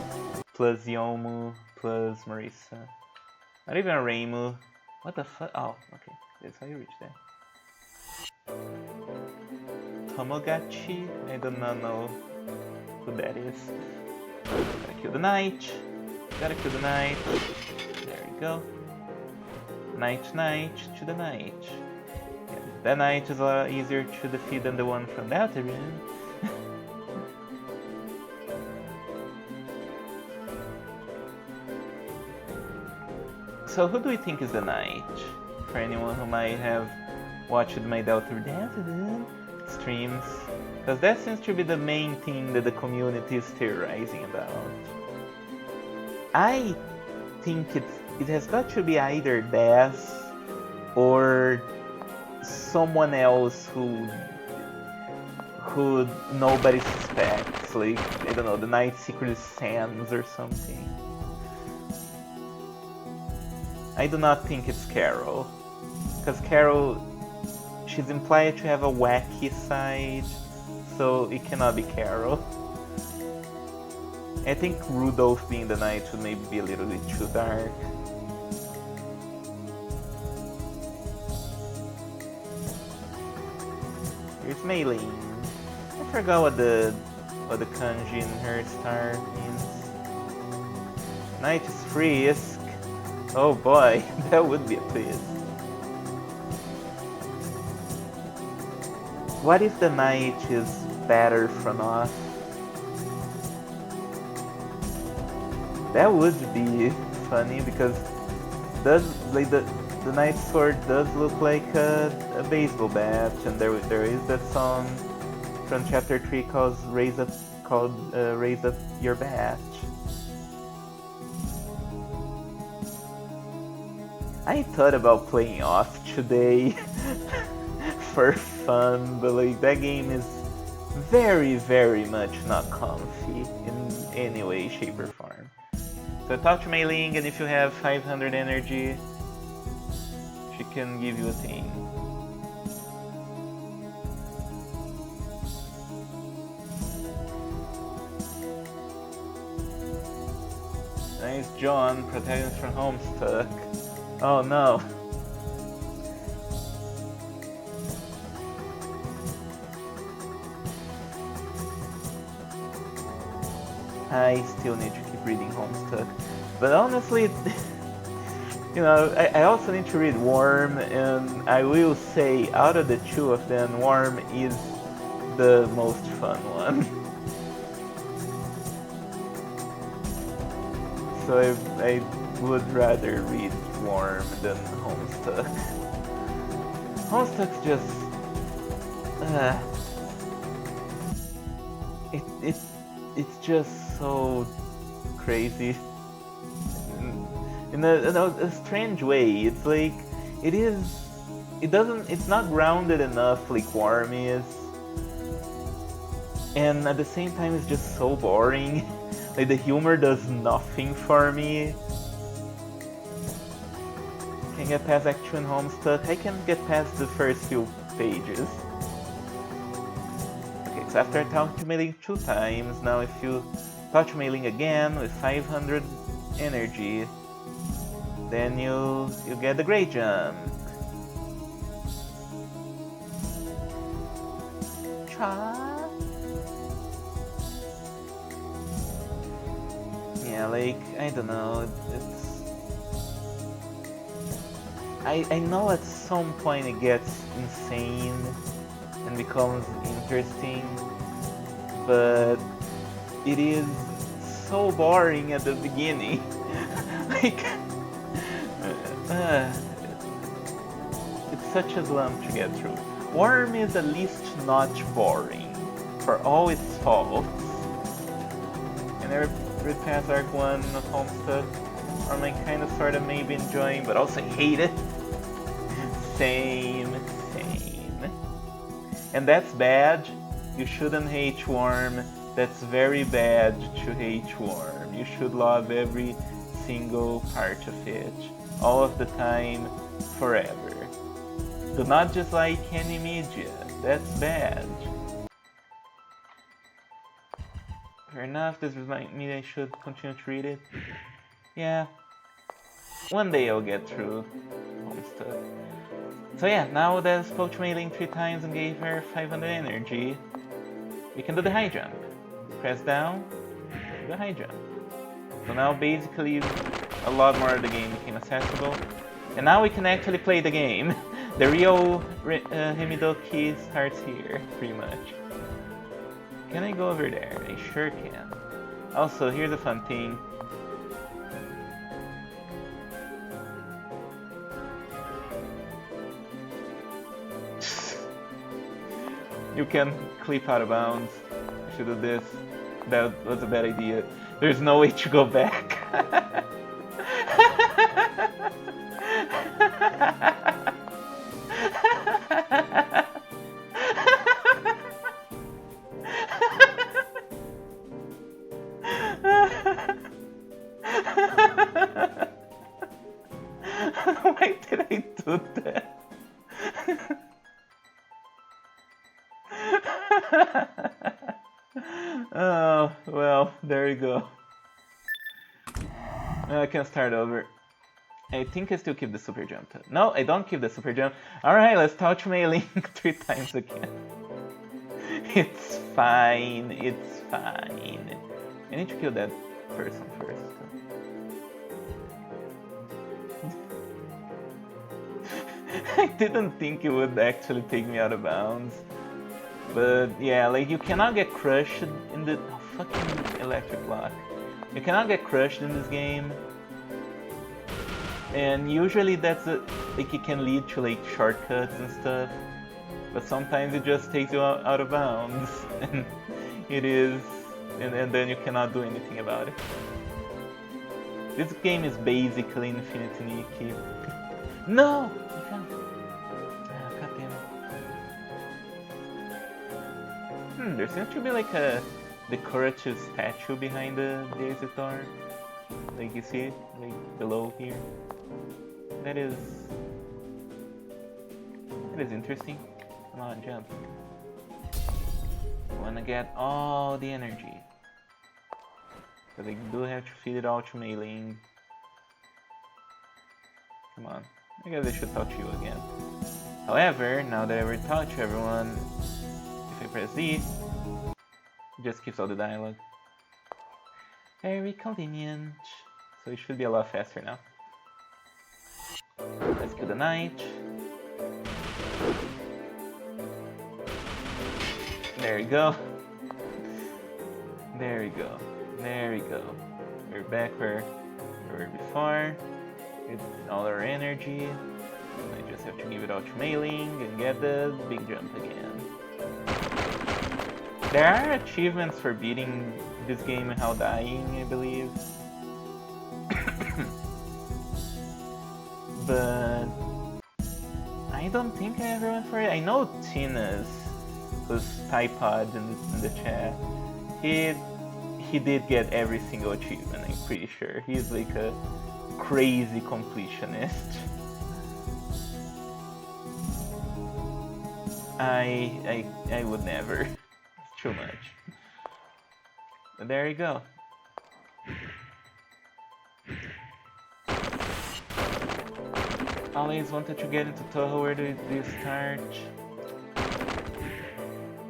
plus Yomu, plus Marisa. Not even Reimu. What the fuck? Oh, okay. That's how you reach there. Tomogachi? I do not know who that is. Gotta kill the knight. Gotta kill the knight. There we go. Knight to the knight. Yeah, that knight is a lot easier to defeat than the one from the outer room. So who do we think is the knight? For anyone who might have watched my Delta streams, because that seems to be the main thing that the community is theorizing about. I think it has got to be either Death or someone else who nobody suspects, like, I don't know, the Knight secretly stands or something. I do not think it's Carol, because Carol, she's implied to have a wacky side, so it cannot be Carol. I think Rudolph being the knight would maybe be a little bit too dark. Here's Mei Ling. I forgot what the kanji in her star means. Knight is Frisk. Oh boy, that would be a twist. What if the knight is better from off? That would be funny because the knight's sword does look like a baseball bat, and there is that song from chapter 3 called Raise Up Your Bat. I thought about playing off today for fun, but like that game is very, very much not comfy in any way, shape or form. So talk to Mei Ling, and if you have 500 energy, she can give you a thing. Nice John, protagonist from Homestuck. Oh no. I still need to keep reading Homestuck. But honestly, you know, I also need to read Worm, and I will say, out of the two of them, Worm is the most fun one. So I would rather read Worm than Homestuck. Homestuck's just... it's just so crazy. In a strange way. It's like, it's not grounded enough like Worm is. And at the same time it's just so boring. Like the humor does nothing for me. Can get past Act 2 in Homestuck. I can get past the first few pages. Okay, so after I talk to Mei Ling 2 times, now if you talk to Mei Ling again with 500 energy, then you get the Great Jump. Yeah, like, I don't know, I know at some point it gets insane and becomes interesting, but it is so boring at the beginning. Like, it's such a slump to get through. Worm is at least not boring, for all its faults. And I read past Arc 1 of Homestuck, or I'm like kind of sort of maybe enjoying, but also hate it. Same. And that's bad. You shouldn't hate Worm. That's very bad to hate Worm. You should love every single part of it, all of the time, forever. Do not dislike any media. That's bad. Fair enough, this reminds me I should continue to read it. Yeah. One day I'll get through Homestuck. So yeah, now that I spoke to Mei Ling 3 times and gave her 500 energy, we can do the high jump. Press down, do the high jump. So now basically a lot more of the game became accessible. And now we can actually play the game. The real Hemidoki starts here, pretty much. Can I go over there? I sure can. Also, here's a fun thing. You can clip out of bounds. I should do this. That was a bad idea. There's no way to go back. Why did I do that? Oh, well, there you go. I can start over. I think I still keep the super jump. No, I don't keep the super jump. Alright, let's touch my link 3 times again. It's fine, it's fine. I need to kill that person first. I didn't think it would actually take me out of bounds. But yeah, like you cannot get crushed in the fucking electric block. You cannot get crushed in this game. And usually that's like it can lead to like shortcuts and stuff. But sometimes it just takes you out of bounds. And it is and then you cannot do anything about it. This game is basically Infinite Nikki. No! I can't. Ah, god damn it. There seems to be like a decorative statue behind the exit door. Like you see it, like below here. That is interesting. Come on, jump. I wanna get all the energy. But I do have to feed it all to Mei-Ling. Come on. I guess I should talk to you again. However, now that I already talked to everyone, if I press Z, it just keeps all the dialogue. Very convenient. So it should be a lot faster now. Let's kill the knight. There we go. There we go. There we go. We're back where we were before. With all our energy. I just have to give it all to Mei-Ling and get the big jump again. There are achievements for beating this game without dying, I believe. But I don't think I ever went for it. I know Tina's, who's Typod in the chat, he did get every single achievement, I'm pretty sure. He's like a crazy completionist. I would never. It's too much. But there you go. Always wanted to get into Toho. Where do you start?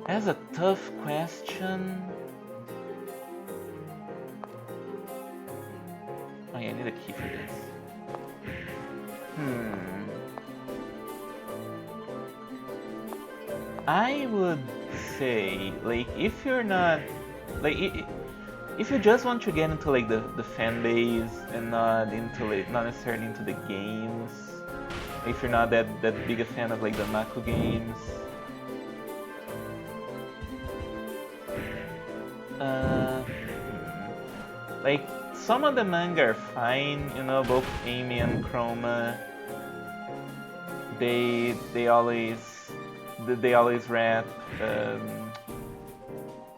That's a tough question. Oh yeah, I need a key for this. I would say, like, if you're not, like, if you just want to get into like the fan base and not into like, not necessarily into the games. If you're not that big a fan of like the Naku games, like some of the manga are fine, you know, both Amy and Chroma. They always rap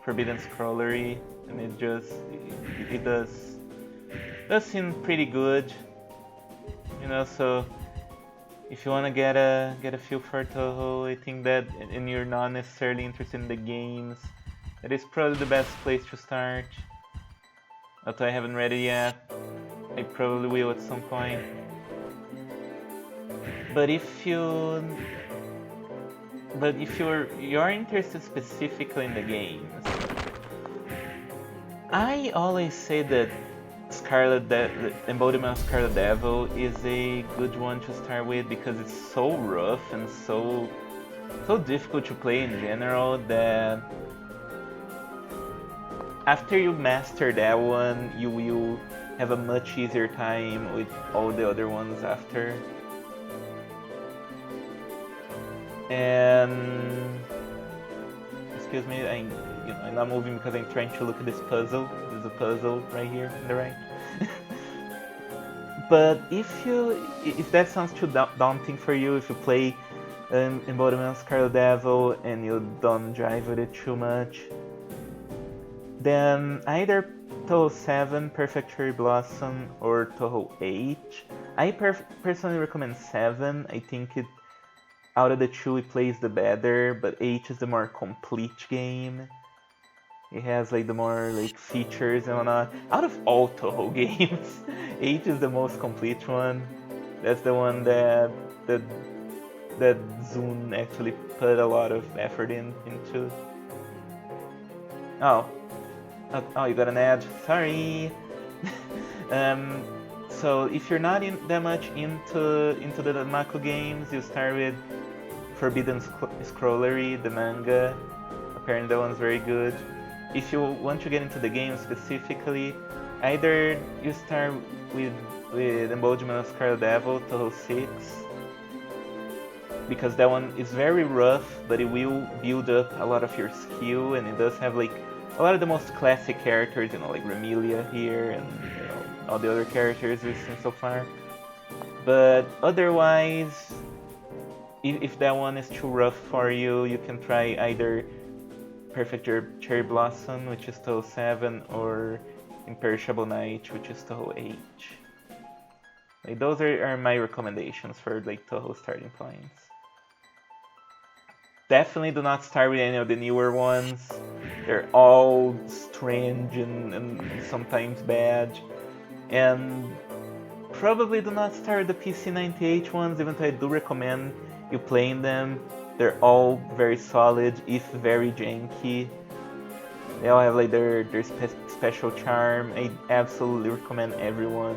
Forbidden Scrollery, and it does seem pretty good, you know. So if you want to get a feel for Toho, I think that, and you're not necessarily interested in the games, that is probably the best place to start. Although I haven't read it yet, I probably will at some point. But if you're interested specifically in the games, I always say that the Embodiment of Scarlet Devil is a good one to start with because it's so rough and so difficult to play in general that after you master that one, you will have a much easier time with all the other ones after. And excuse me, I'm not moving because I'm trying to look at this puzzle. There's a puzzle right here on the right. But if that sounds too daunting for you, if you play Embodiment of Scarlet Devil and you don't drive with it too much, then either Touhou 7, Perfect Cherry Blossom, or Touhou 8. I personally recommend 7. I think out of the two it plays the better, but 8 is the more complete game. It has like the more like features and whatnot. Out of all Touhou games, 8 is the most complete one. That's the one that Zune actually put a lot of effort into. Oh, you got an ad. Sorry. So if you're not that much into the Mako games, you start with Forbidden Scrollery, the manga. Apparently that one's very good. If you want to get into the game specifically, either you start with Embodiment of Scarlet Devil, Touhou 6, because that one is very rough, but it will build up a lot of your skill, and it does have like a lot of the most classic characters, like Remilia here, and all the other characters we've seen so far. But otherwise, if that one is too rough for you, you can try either Perfect Cherry Blossom, which is Touhou 7, or Imperishable Night, which is Touhou 8. Like, those are my recommendations for like Touhou starting points. Definitely do not start with any of the newer ones. They're all strange and sometimes bad. And probably do not start the PC-98 ones, even though I do recommend you playing them. They're all very solid, if very janky. They all have like their special charm. I absolutely recommend everyone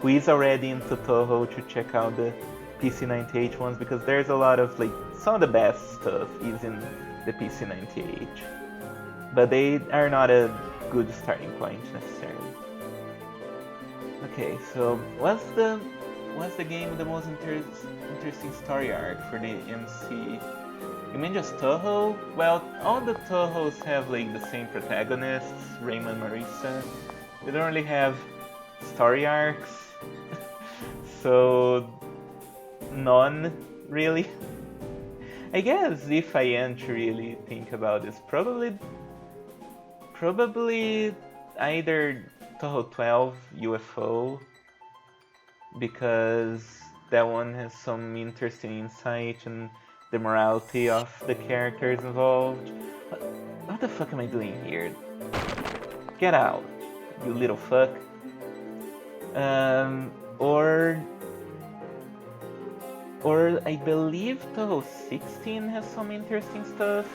who is already into Touhou to check out the PC-98 ones, because there's a lot of like some of the best stuff is in the PC-98. But they are not a good starting point necessarily. Okay, so what's the game with the most interesting story arc for the MC? You mean just Touhou? Well, all the Touhous have like the same protagonists, Raymond, Marisa. They don't really have story arcs, so none really. I guess if I am to really think about this, probably either Touhou 12 UFO, because that one has some interesting insight and the morality of the characters involved. What the fuck am I doing here? Get out, you little fuck. Or I believe Touhou 16 has some interesting stuff,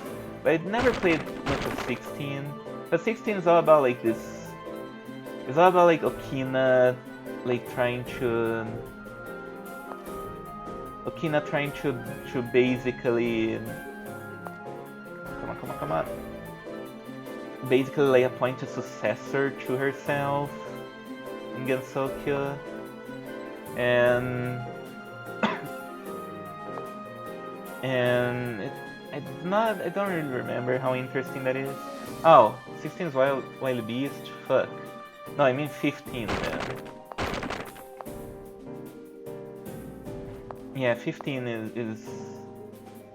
but I've never played much of 16. But 16 is all about like this. It's all about like Okina, like trying to basically come on. Basically like appoint a successor to herself in Gensokyo, and I don't really remember how interesting that is. Oh, 16 is Wild Beast? Fuck. No, I mean 15 then. Yeah, 15 is...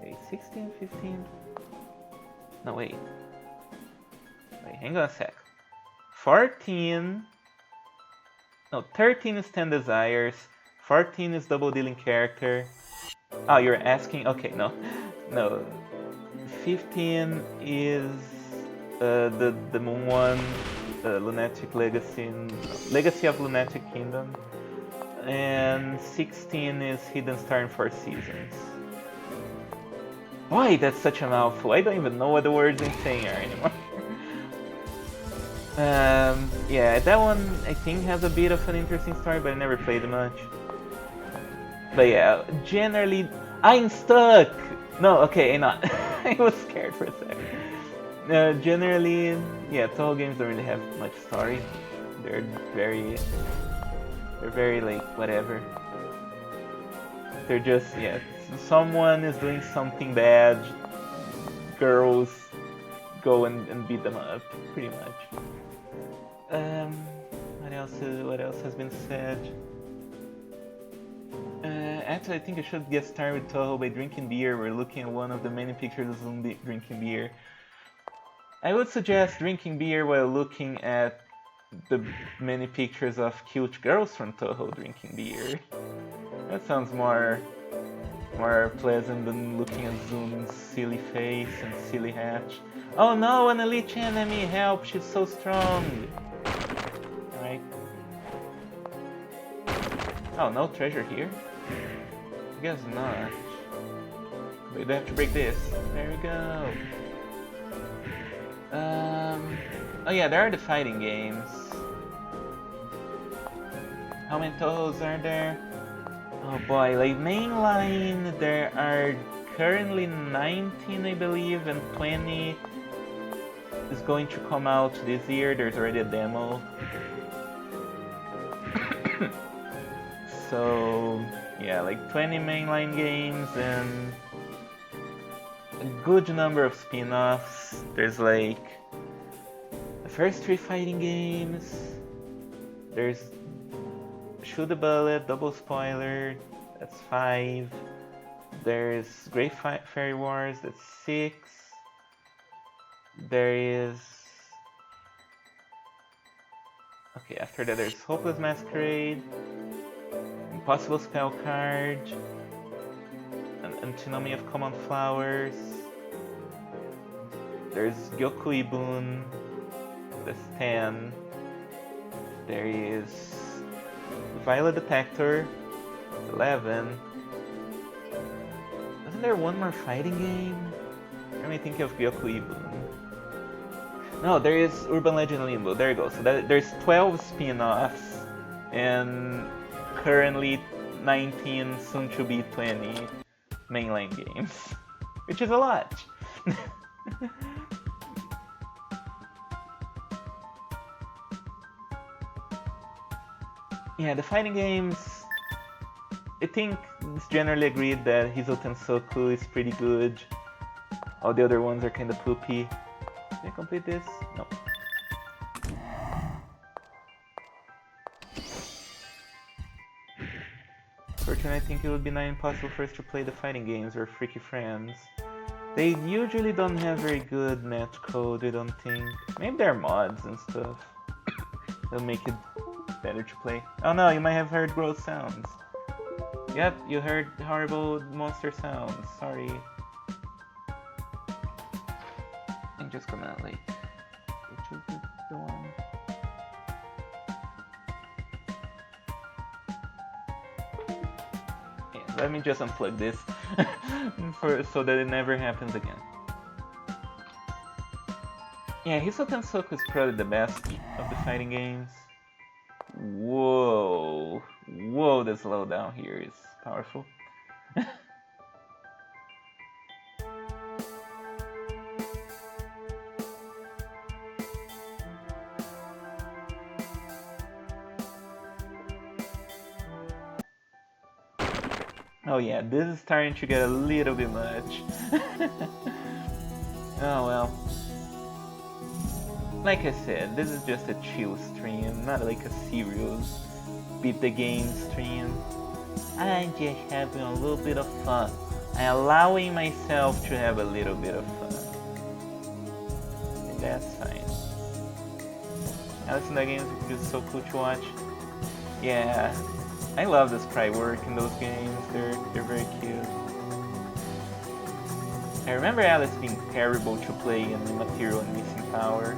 Wait, 16, 15? No, wait. Wait, hang on a sec. 14... No, 13 is 10 Desires. 14 is Double Dealing Character. Oh, you're asking? Okay, no. No. 15 is the Moon one, Lunatic Legacy of Lunatic Kingdom. And 16 is Hidden Star in Four Seasons. Why, that's such a mouthful. I don't even know what the words I'm saying are anymore. Yeah, that one I think has a bit of an interesting story, but I never played it much. But yeah, generally, I'm stuck! No, okay, I'm not. I was scared for a second. Generally, yeah, Toho games don't really have much story. They're very, they're very like, whatever. They're just, yeah, someone is doing something bad, girls go and beat them up, pretty much. What else has been said? Actually, I think I should get started with Toho by drinking beer. We're looking at one of the many pictures of Zoom drinking beer. I would suggest drinking beer while looking at the many pictures of cute girls from Toho drinking beer. That sounds more pleasant than looking at Zoom's silly face and silly hat. Oh no, an elite enemy! Help! She's so strong! Alright. Oh, no treasure here? I guess not. We have to break this. There we go. Oh yeah, there are the fighting games. How many Tohos are there? Oh boy, like mainline, there are currently 19, I believe, and 20 is going to come out this year. There's already a demo. So yeah, like 20 mainline games and a good number of spin-offs. There's like the first 3 fighting games. There's Shoot the Bullet, double spoiler, that's 5. There's Great Fairy Wars, that's 6. There is... Okay, after that there's Hopeless Masquerade, Impossible Spell Card, an Antinomy of Common Flowers. There's Gyoku Ibun, that's 10. There is Violet Detector, 11. Isn't there one more fighting game? Let me think of Gyoku Ibun. No, there is Urban Legend Limbo. There you go. So there's 12 spin-offs and currently 19, soon to be 20 mainline games, which is a lot. Yeah, the fighting games, I think it's generally agreed that Hizo Tensoku is pretty good. All the other ones are kind of poopy. Can I complete this? No. Fortunately, I think it would be not impossible for us to play the fighting games or Freaky Friends. They usually don't have very good netcode, I don't think. Maybe there are mods and stuff. They'll make it better to play. Oh no, you might have heard gross sounds. Yep, you heard horrible monster sounds. Sorry. I'm just gonna like... Which is the one? Yeah, let me just unplug this so that it never happens again. Yeah, Hiso Tensoku is probably the best of the fighting games. Whoa, whoa, the slowdown here is powerful. Oh yeah, this is starting to get a little bit much. Oh well. Like I said, this is just a chill stream, not like a serious beat the game stream. I'm just having a little bit of fun. I'm allowing myself to have a little bit of fun. And that's fine. Alice in the Games is just so cool to watch. Yeah, I love the sprite work in those games. They're very cute. I remember Alice being terrible to play in Immaterial and Missing Power,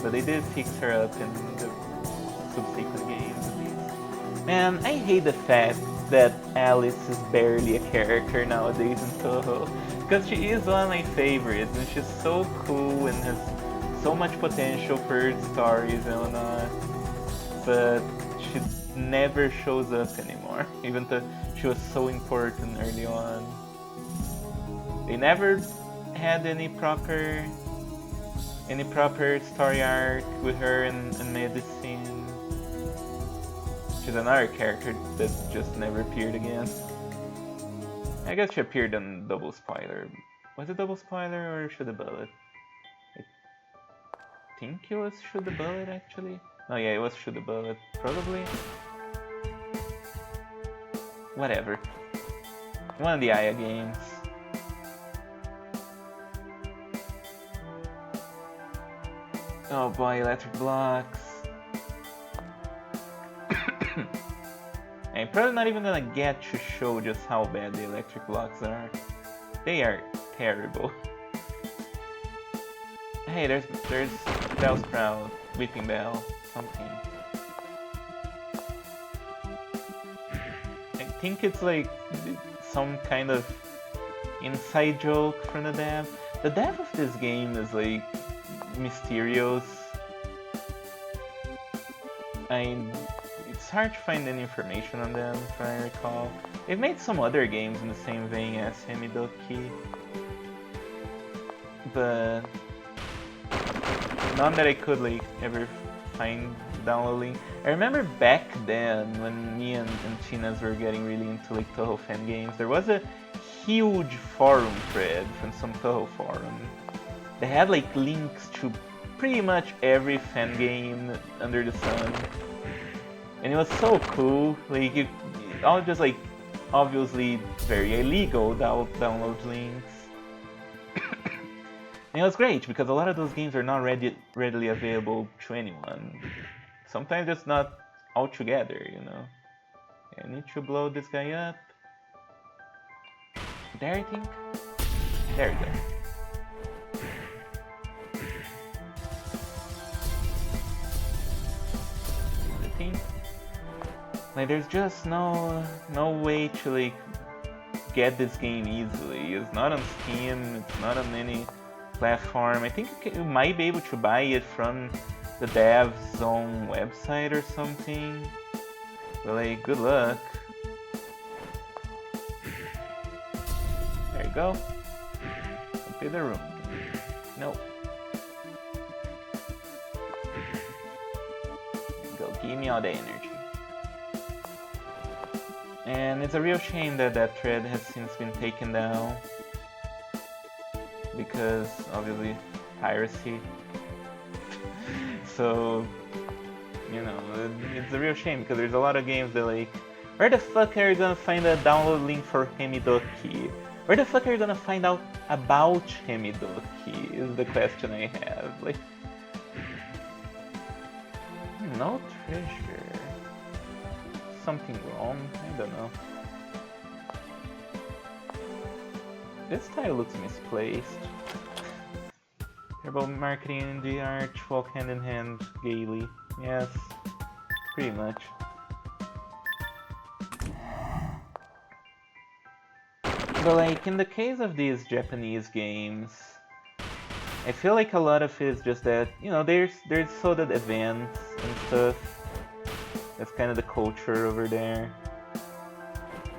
but they did fix her up in the subsequent games at least. Man, I hate the fact that Alice is barely a character nowadays in Toho, because she is one of my favorites and she's so cool and has so much potential for stories and whatnot, but she never shows up anymore, even though she was so important early on. They never had any proper story arc with her in medicine. She's another character that just never appeared again. I guess she appeared in Double Spoiler. Was it Double Spoiler or Shoot the Bullet? I think it was Shoot the Bullet actually. Oh yeah, it was Shoot the Bullet, probably. Whatever. One of the Aya games. Oh boy, electric blocks. I'm probably not even gonna get to show just how bad the electric blocks are. They are terrible. Hey, there's Bellsprout, Weeping Bell, something. I think it's like some kind of inside joke from the dev. The dev of this game is like mysterious. It's hard to find any information on them, if I recall. They've made some other games in the same vein as Hemidoki, but none that I could like ever find downloading. I remember back then when me and Chinas were getting really into like Toho fan games, there was a huge forum thread from some Toho forum. They had like links to pretty much every fan game under the sun. And it was so cool, like you all just like obviously very illegal download links. And it was great because a lot of those games are not readily available to anyone. Sometimes just not all together, you know. I need to blow this guy up. There, I think. There we go. Like there's just no way to like get this game easily. It's not on Steam, it's not on any platform. I think you might be able to buy it from the dev's own website or something. But like, good luck. There you go. Empty the room. Nope. Go, give me all the energy. And it's a real shame that that thread has since been taken down, because obviously piracy. So, you know, it's a real shame because there's a lot of games that like, where the fuck are you gonna find a download link for Hemidoki? Where the fuck are you gonna find out about Hemidoki is the question I have. Like, no treasure. Something wrong? I don't know. This tile looks misplaced. Terrible marketing and the art walk hand in hand gaily. Yes, pretty much. But like, in the case of these Japanese games, I feel like a lot of it is just that, you know, there's sort of events and stuff. That's kind of the culture over there.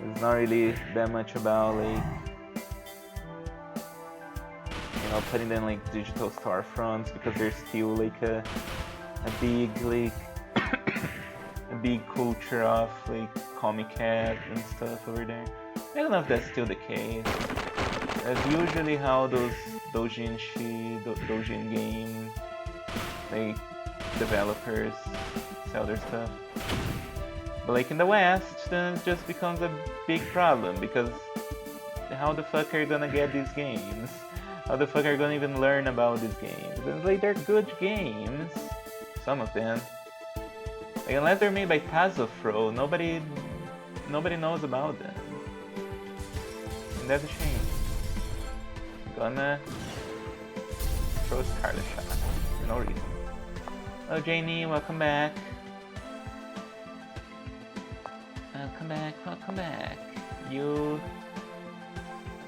It's not really that much about like, you know, putting them like digital storefronts, because there's still like a big like a big culture of like comic cat and stuff over there. I don't know if that's still the case. That's usually how those doujin game like developers sell their stuff. But like in the West, then it just becomes a big problem, because how the fuck are you gonna get these games? How the fuck are you gonna even learn about these games? It's like, they're good games, some of them. Like, unless they're made by Tazofro, nobody knows about them. And that's a shame. Gonna throw a Scarlet Shot for no reason. Oh, Janie, welcome back. Welcome back. You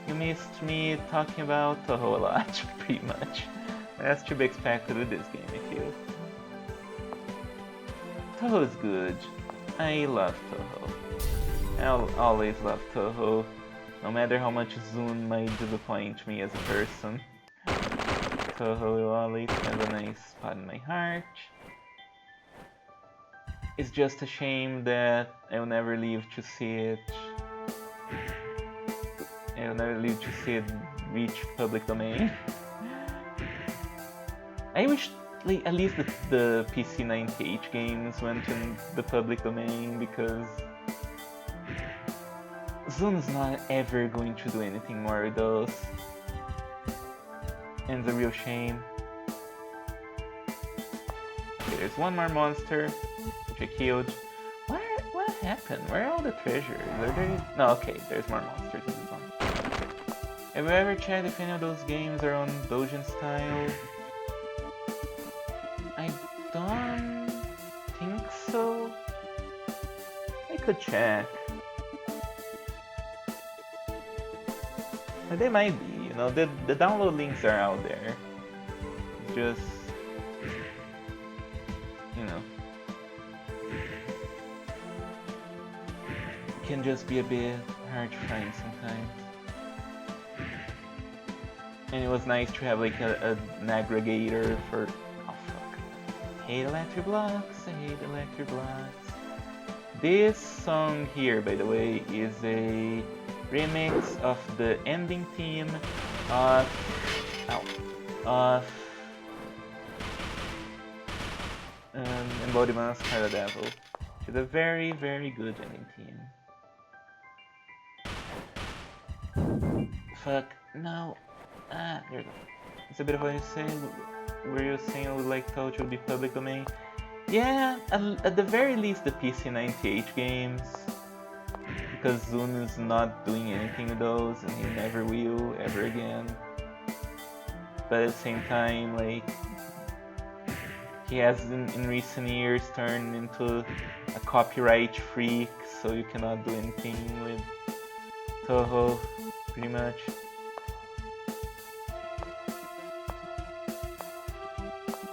missed me talking about Toho a lot, pretty much. That's to be expected with this game, I feel. Toho is good. I love Toho. I'll always love Toho, no matter how much Zun might disappoint me as a person. Toho will always have a nice spot in my heart. It's just a shame that I'll never live to see it. I'll never live to see it reach public domain. I wish at least the PC 90H games went in the public domain, because Zoom is not ever going to do anything more with those. And it's a real shame. Okay, there's one more monster, which I killed. What happened? Where are all the treasures? Are there... No, okay, there's more monsters in this one. Have you ever checked if any of those games are on Dojin style? I don't think so. I could check. But they might be, you know, the download links are out there. It's just, you know, it can just be a bit hard to find sometimes. And it was nice to have like an aggregator for... Oh fuck. I hate electric blocks, I hate electric blocks. This song here, by the way, is a remix of the ending theme of... Embodiment of Scarlet Devil, which is a very, very good ending theme. Fuck, no. Ah, there you go. It's a bit of what you say. Were you saying I would like Toho to be public domain? Yeah, at the very least the PC 90H games. Because Zun is not doing anything with those, and he never will ever again. But at the same time, like, he has in recent years turned into a copyright freak, so you cannot do anything with Toho, pretty much.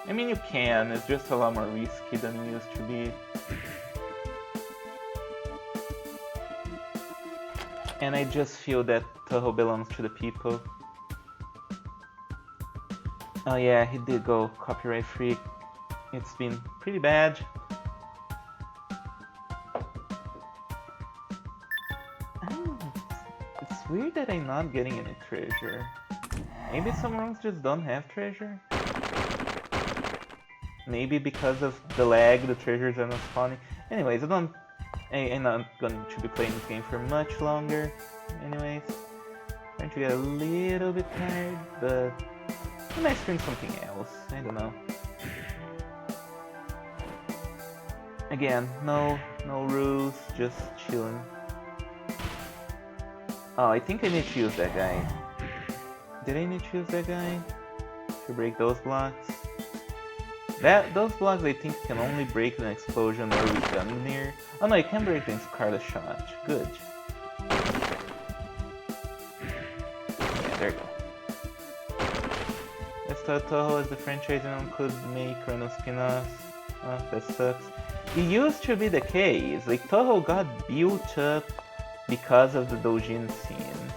I mean, you can, it's just a lot more risky than it used to be. And I just feel that Toho belongs to the people. Oh yeah, he did go copyright free. It's been pretty bad. It's weird that I'm not getting any treasure. Maybe some rooms just don't have treasure? Maybe because of the lag, the treasures are not spawning. Anyways, I'm not going to be playing this game for much longer. Anyways, I'm starting to get a little bit tired, but I might stream something else. I don't know. Again, no rules, just chillin'. Oh, I think I need to use that guy. Did I need to use that guy to break those blocks? Those blocks I think can only break an explosion or with gun near. Oh no, you can break the Scarlet Shot. Good. Yeah, there you go. Let's thought Toho as the franchise and could make random spin-offs. Oh, that sucks. It used to be the case. Like, Toho got built up because of the doujin scene.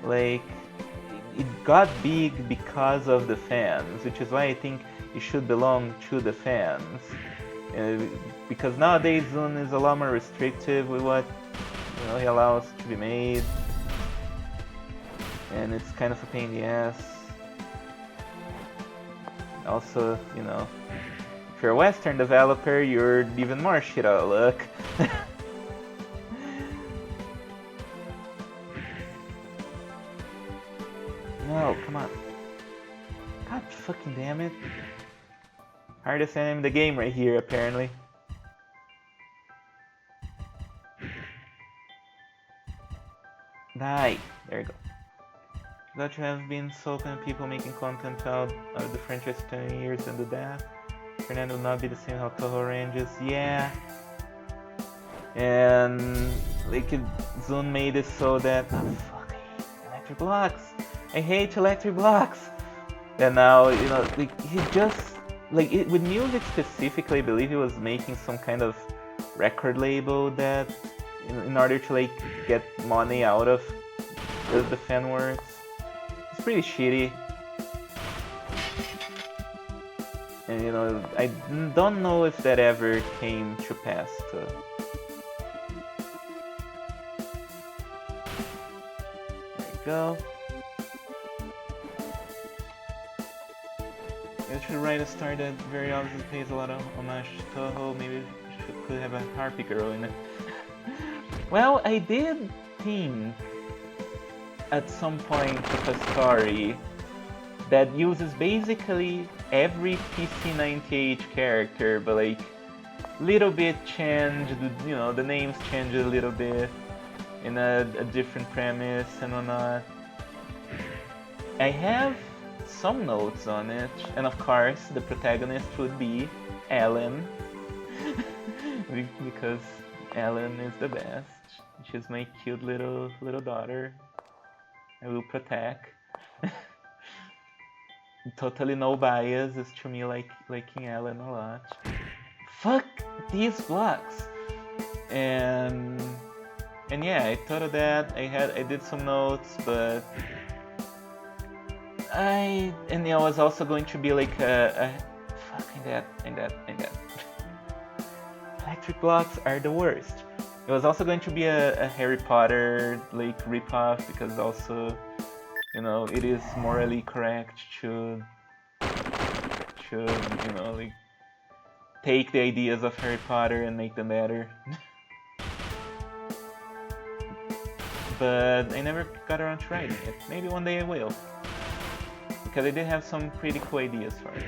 Like, it got big because of the fans, which is why I think it should belong to the fans. Because nowadays Zun is a lot more restrictive with what he allows to be made. And it's kind of a pain in the ass. Also, if you're a Western developer, you're even more shit out of luck. No, come on. God fucking damn it. Hardest enemy in the game right here, apparently. Die. There you go. Glad you have been so open to people making content out of the franchise 20 years into that. Fernando will not be the same how Toho ranges. Yeah. And like Zun made it so that... Oh fuck, I hate electric blocks. I hate electric blocks. And now, like he just with music specifically, I believe he was making some kind of record label that in order to like get money out of the fan works. It's pretty shitty. And I don't know if that ever came to pass. There you go. I should write a star that very obviously pays a lot of homage to Toho. Maybe could have a Harpy Girl in it. Well, I did think at some point of a story that uses basically every PC-98 character, but like little bit changed, the names changed a little bit in a different premise and whatnot. I have some notes on it, and of course the protagonist would be Ellen, because Ellen is the best. She's my cute little daughter. I will protect. Totally no bias as to me liking Ellen a lot. Fuck these blocks. And yeah, I thought of that. I did some notes, but I was also going to be like a fucking that. Electric blocks are the worst. It was also going to be a Harry Potter like ripoff, because also it is morally correct to like take the ideas of Harry Potter and make them better. But I never got around to writing it. Maybe one day I will, because I did have some pretty cool ideas for it.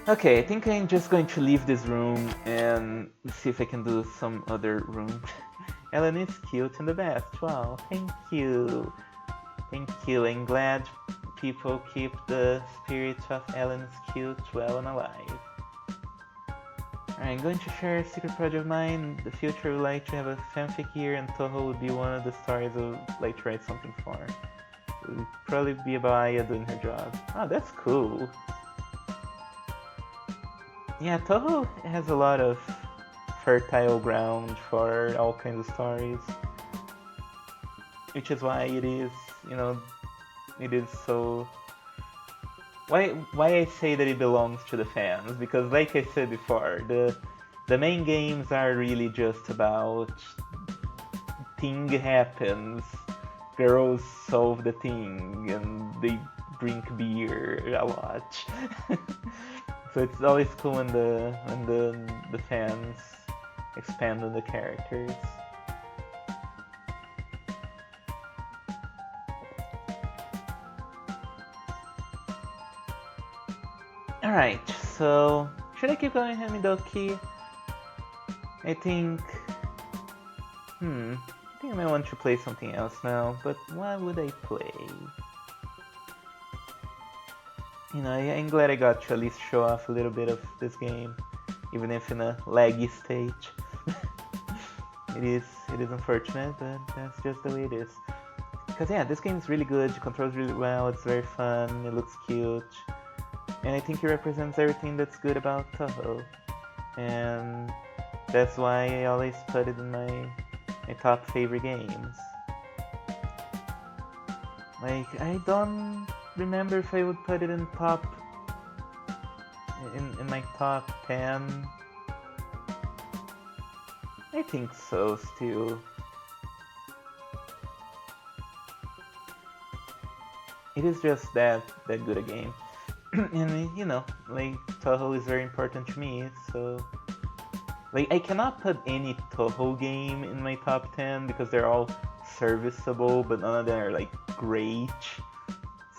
Okay, I think I'm just going to leave this room and see if I can do some other room. Ellen is cute and the best. Wow, thank you. Thank you. I'm glad people keep the spirit of Ellen is cute well and alive. Alright, I'm going to share a secret project of mine. In the future, I would like to have a fanfic here, and Toho would be one of the stories I would like to write something for. It would probably be about Aya doing her job. Oh, that's cool. Yeah, Toho has a lot of fertile ground for all kinds of stories, which is why it is, it is so. Why I say that it belongs to the fans? Because, like I said before, the main games are really just about thing happens, girls solve the thing, and they drink beer a lot. So it's always cool when the fans expand on the characters. Alright, so should I keep going Hamidoki? I think I might want to play something else now, but what would I play? I'm glad I got to at least show off a little bit of this game, even if in a laggy stage. It is unfortunate, but that's just the way it is. Because yeah, this game is really good, it controls really well, it's very fun, it looks cute, and I think it represents everything that's good about Toho. And that's why I always put it in my top favorite games. Like, I don't remember if I would put it in my top 10. I think so still. It is just that good a game. And like Toho is very important to me, so like I cannot put any Toho game in my top 10 because they're all serviceable, but none of them are like great.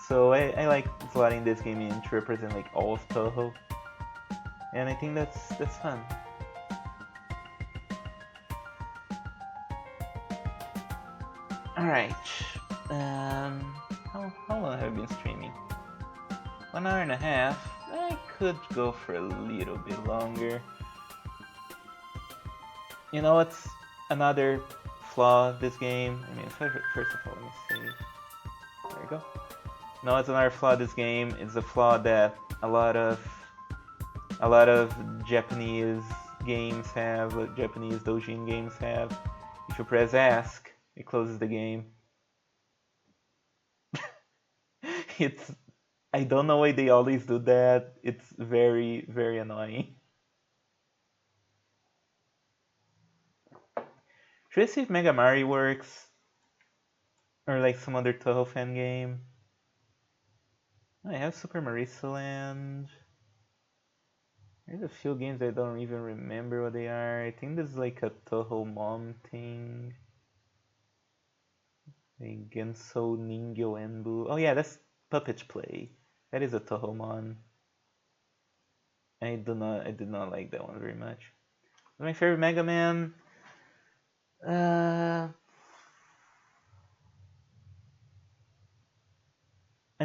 So I like slotting this game in to represent like all of Toho, and I think that's fun. Alright, how long have I been streaming? 1 hour and a half. I could go for a little bit longer. What's another flaw of this game. I mean, first of all, let me see. There we go. No, it's another flaw of this game. It's a flaw that a lot of Japanese games have, Japanese doujin games have. If you press ask, it closes the game. I don't know why they always do that. It's very, very annoying. Should I see if Mega Mario works? Or like some other Toho fan game? I have Super Marisa Land. There's a few games I don't even remember what they are. I think this is like a Toho mom thing. Like Genso Ningyo Enbu. Oh yeah, that's Puppet Play. That is a Toho mon. I did not like that one very much. My favorite Mega Man. I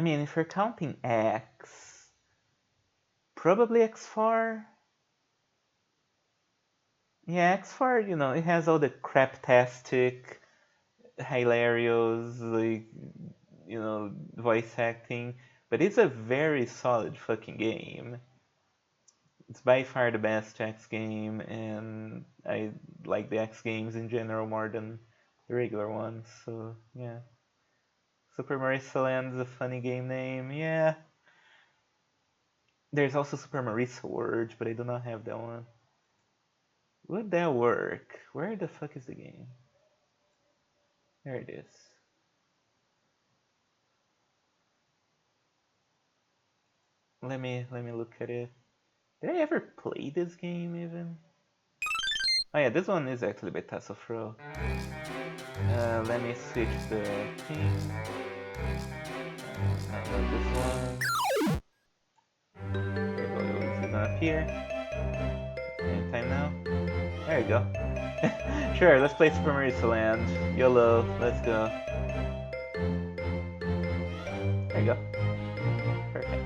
mean, if you're counting X, probably X4. Yeah, X4, you know, it has all the craptastic, hilarious, like, you know, voice acting, but it's a very solid fucking game. It's by far the best X game, and I like the X games in general more than the regular ones, so yeah. Super Marisa Land's a funny game name, yeah. There's also Super Marisa World, but I do not have that one. Would that work? Where the fuck is the game? There it is. Let me look at it. Did I ever play this game even? Oh yeah, this one is actually by Tassofro. Let me switch the thing. Not this one. There you go, it's gonna appear. Anytime now. There you go. Sure, let's play Super Marisa Land. YOLO, let's go. There you go. Perfect.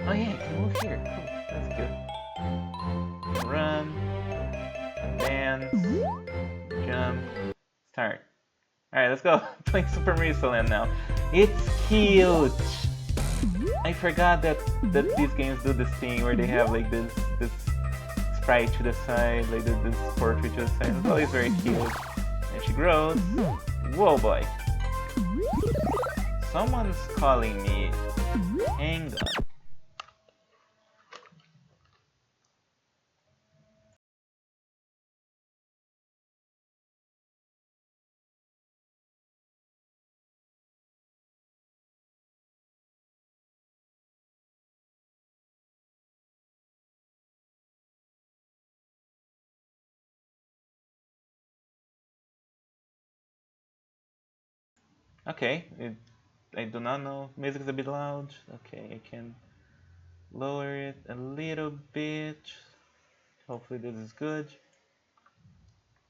Oh yeah, you can move here. Cool, that's good. Run, dance, jump, start. Alright, let's go. Playing Super Marisa Land now. It's cute! I forgot that these games do this thing where they have like this sprite to the side, like this portrait to the side. It's always very cute. And she grows. Whoa boy. Someone's calling me. Hang on. Okay, I do not know. Music is a bit loud. Okay, I can lower it a little bit. Hopefully this is good.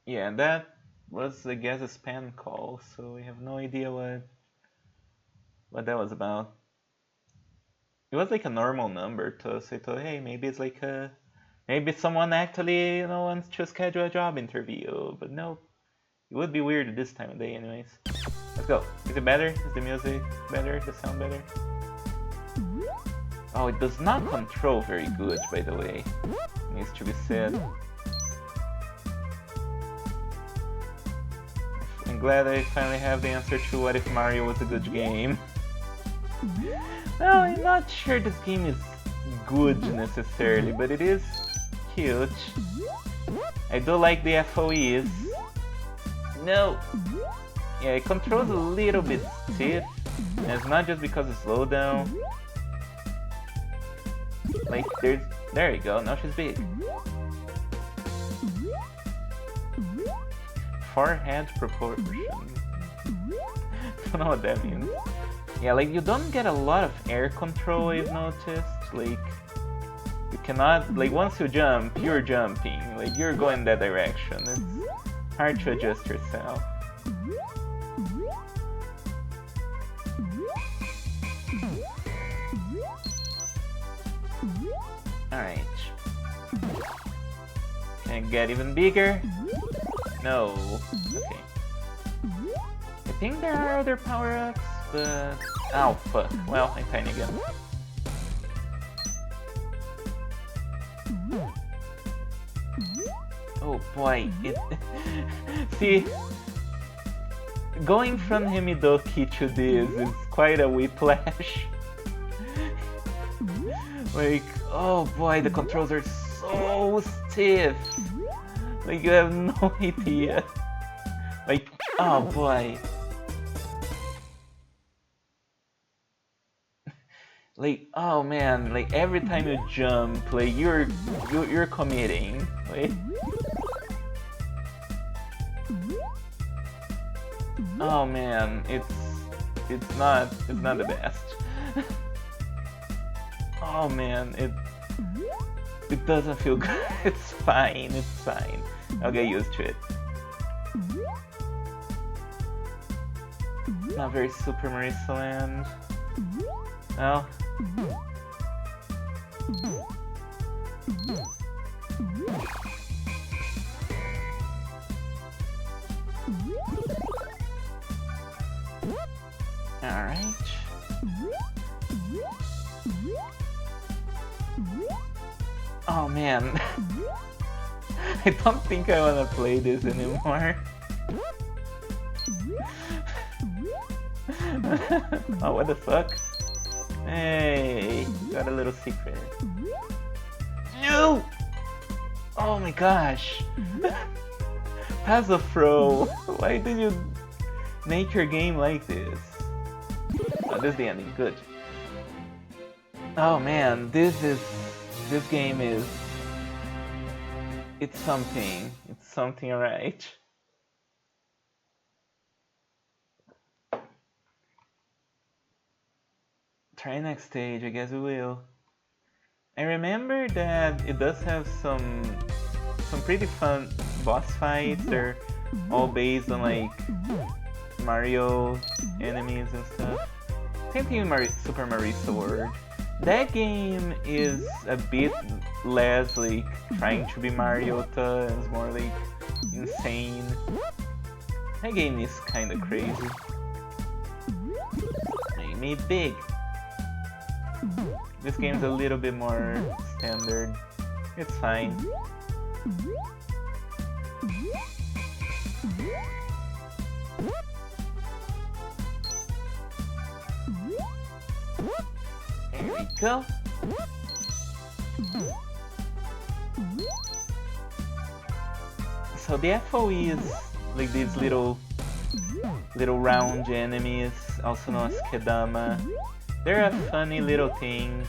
Yeah, that was, I guess, a spam call, so we have no idea what that was about. It was like a normal number, so I thought, hey, maybe it's like maybe someone actually, you know, wants to schedule a job interview, but no, it would be weird at this time of day anyways. Let's go. Is it better? Is the music better? The sound better? Oh, it does not control very good, by the way. It needs to be said. I'm glad I finally have the answer to what if Mario was a good game. Well, I'm not sure this game is good necessarily, but it is cute. I do like the FOEs. No! Yeah, it controls a little bit stiff, and it's not just because of slowdown. Like, there you go, now she's big. Forehead proportion. Don't know what that means. Yeah, like, you don't get a lot of air control, I've noticed. Like, you cannot, like, once you jump, you're jumping. Like, you're going that direction. It's hard to adjust yourself. Alright. And get even bigger. No. Okay. I think there are other power-ups, but... Oh, fuck. Well, I'm tiny again. Oh boy, see, going from Himidoki to this is quite a whiplash. Like, oh boy, the controls are so stiff. Like, you have no idea. Like, oh boy. Like, oh man, like every time you jump, like you're committing. Like, oh man, it's not the best. Oh man, it doesn't feel good. It's fine. I'll get used to it. Not very Super Marissa Land. Oh. Alright. Oh man. I don't think I wanna play this anymore. Oh, what the fuck? Hey, got a little secret. No! Oh my gosh! Pazafro, why did you make your game like this? Oh, this is the ending, good. Oh man, this game is... It's something alright. Try next stage, I guess we will. I remember that it does have some pretty fun boss fights. They're all based on like Mario enemies and stuff. Same thing with Super Marissa World. That game is a bit less like trying to be Mariota and it's more like insane. That game is kinda crazy. Make me big. This game's a little bit more standard. It's fine. There we go. So the FOE is like these little round enemies, also known as Kedama. They're a funny little thing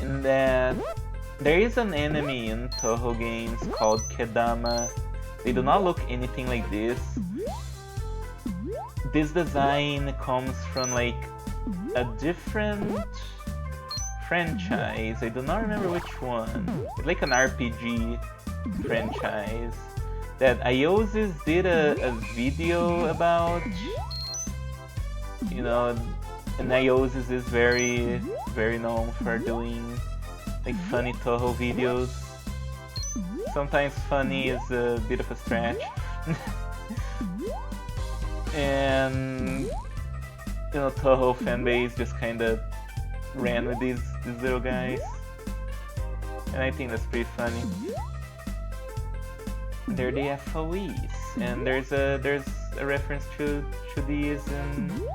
in that there is an enemy in Toho games called Kedama. They do not look anything like this. This design comes from like a different franchise. I do not remember which one. It's like an RPG franchise that Iosis did a video about. You know, and Iosis is very known for doing like funny Toho videos. Sometimes funny is a bit of a stretch. And you know, Toho fanbase just kinda ran with these little guys. And I think that's pretty funny. They're the FOEs, and there's a reference to these in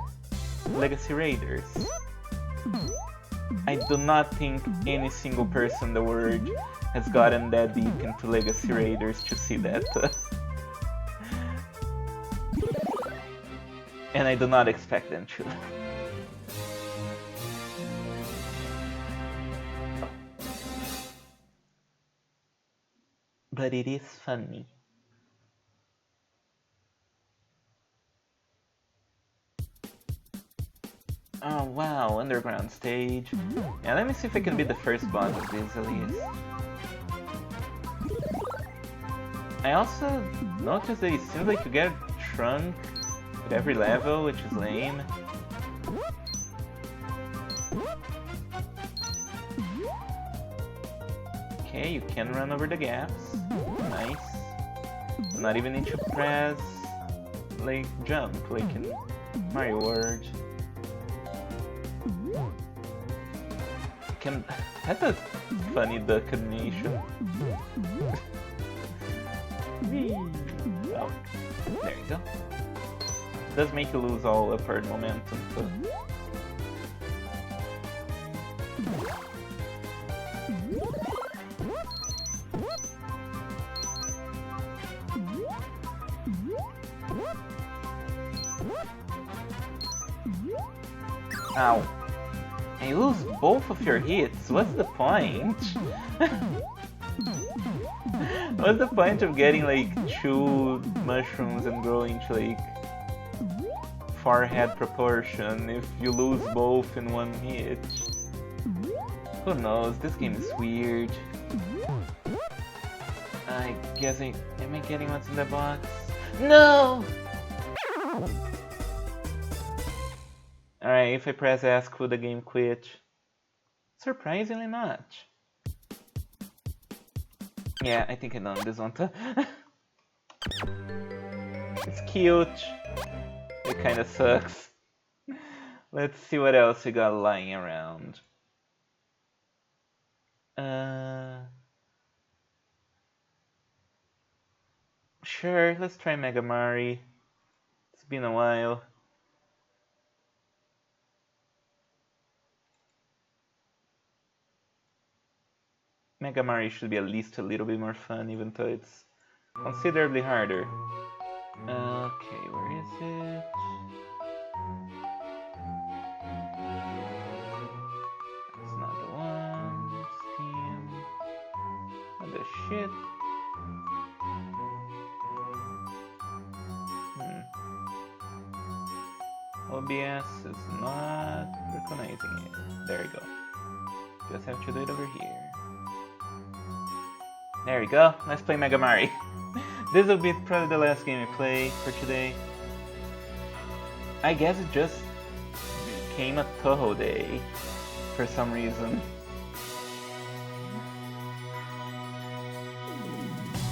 Legacy Raiders. I do not think any single person in the world has gotten that deep into Legacy Raiders to see that. And I do not expect them to. But it is funny. Oh wow, underground stage. Yeah, let me see if I can beat the first boss of this at least. I also noticed that it seems like you get a trunk at every level, which is lame. Okay, you can run over the gaps. Nice. Not even need to press like jump like in Mario World. That's a funny duck animation. Oh, there you go. Does make you lose all upward momentum, so. Ow. And you lose both of your hits, what's the point? What's the point of getting like 2 mushrooms and growing to like forehead proportion if you lose both in one hit? Who knows, this game is weird. I guess am I getting what's in the box? No! Alright, if I press ask, will the game quit? Surprisingly not. Yeah, I think I done this one too. It's cute. It kinda sucks. Let's see what else we got lying around. Sure, let's try Mega Mari. It's been a while. Mega Mari should be at least a little bit more fun, even though it's considerably harder. Okay, where is it? That's not the one. Steam. What the shit? OBS is not recognizing it. There we go. Just have to do it over here. There we go. Let's play Mega Mari. This will be probably the last game I play for today. I guess it just became a Toho day for some reason.